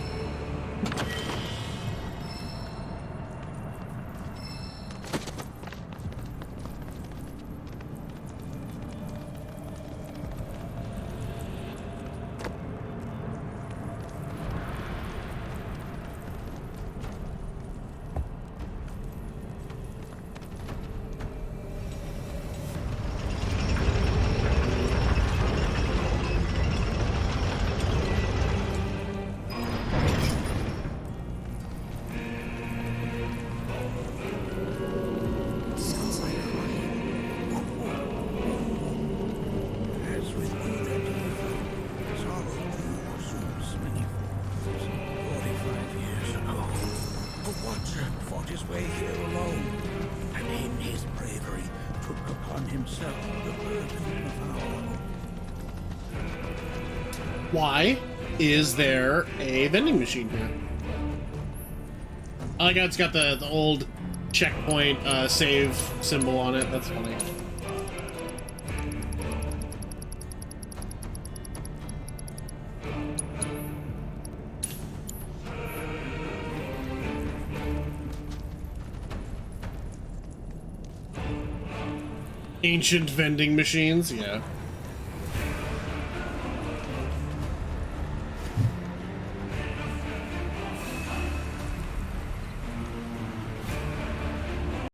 Why is there a vending machine here? I like how it's got the old checkpoint save symbol on it. That's funny. Ancient vending machines, yeah.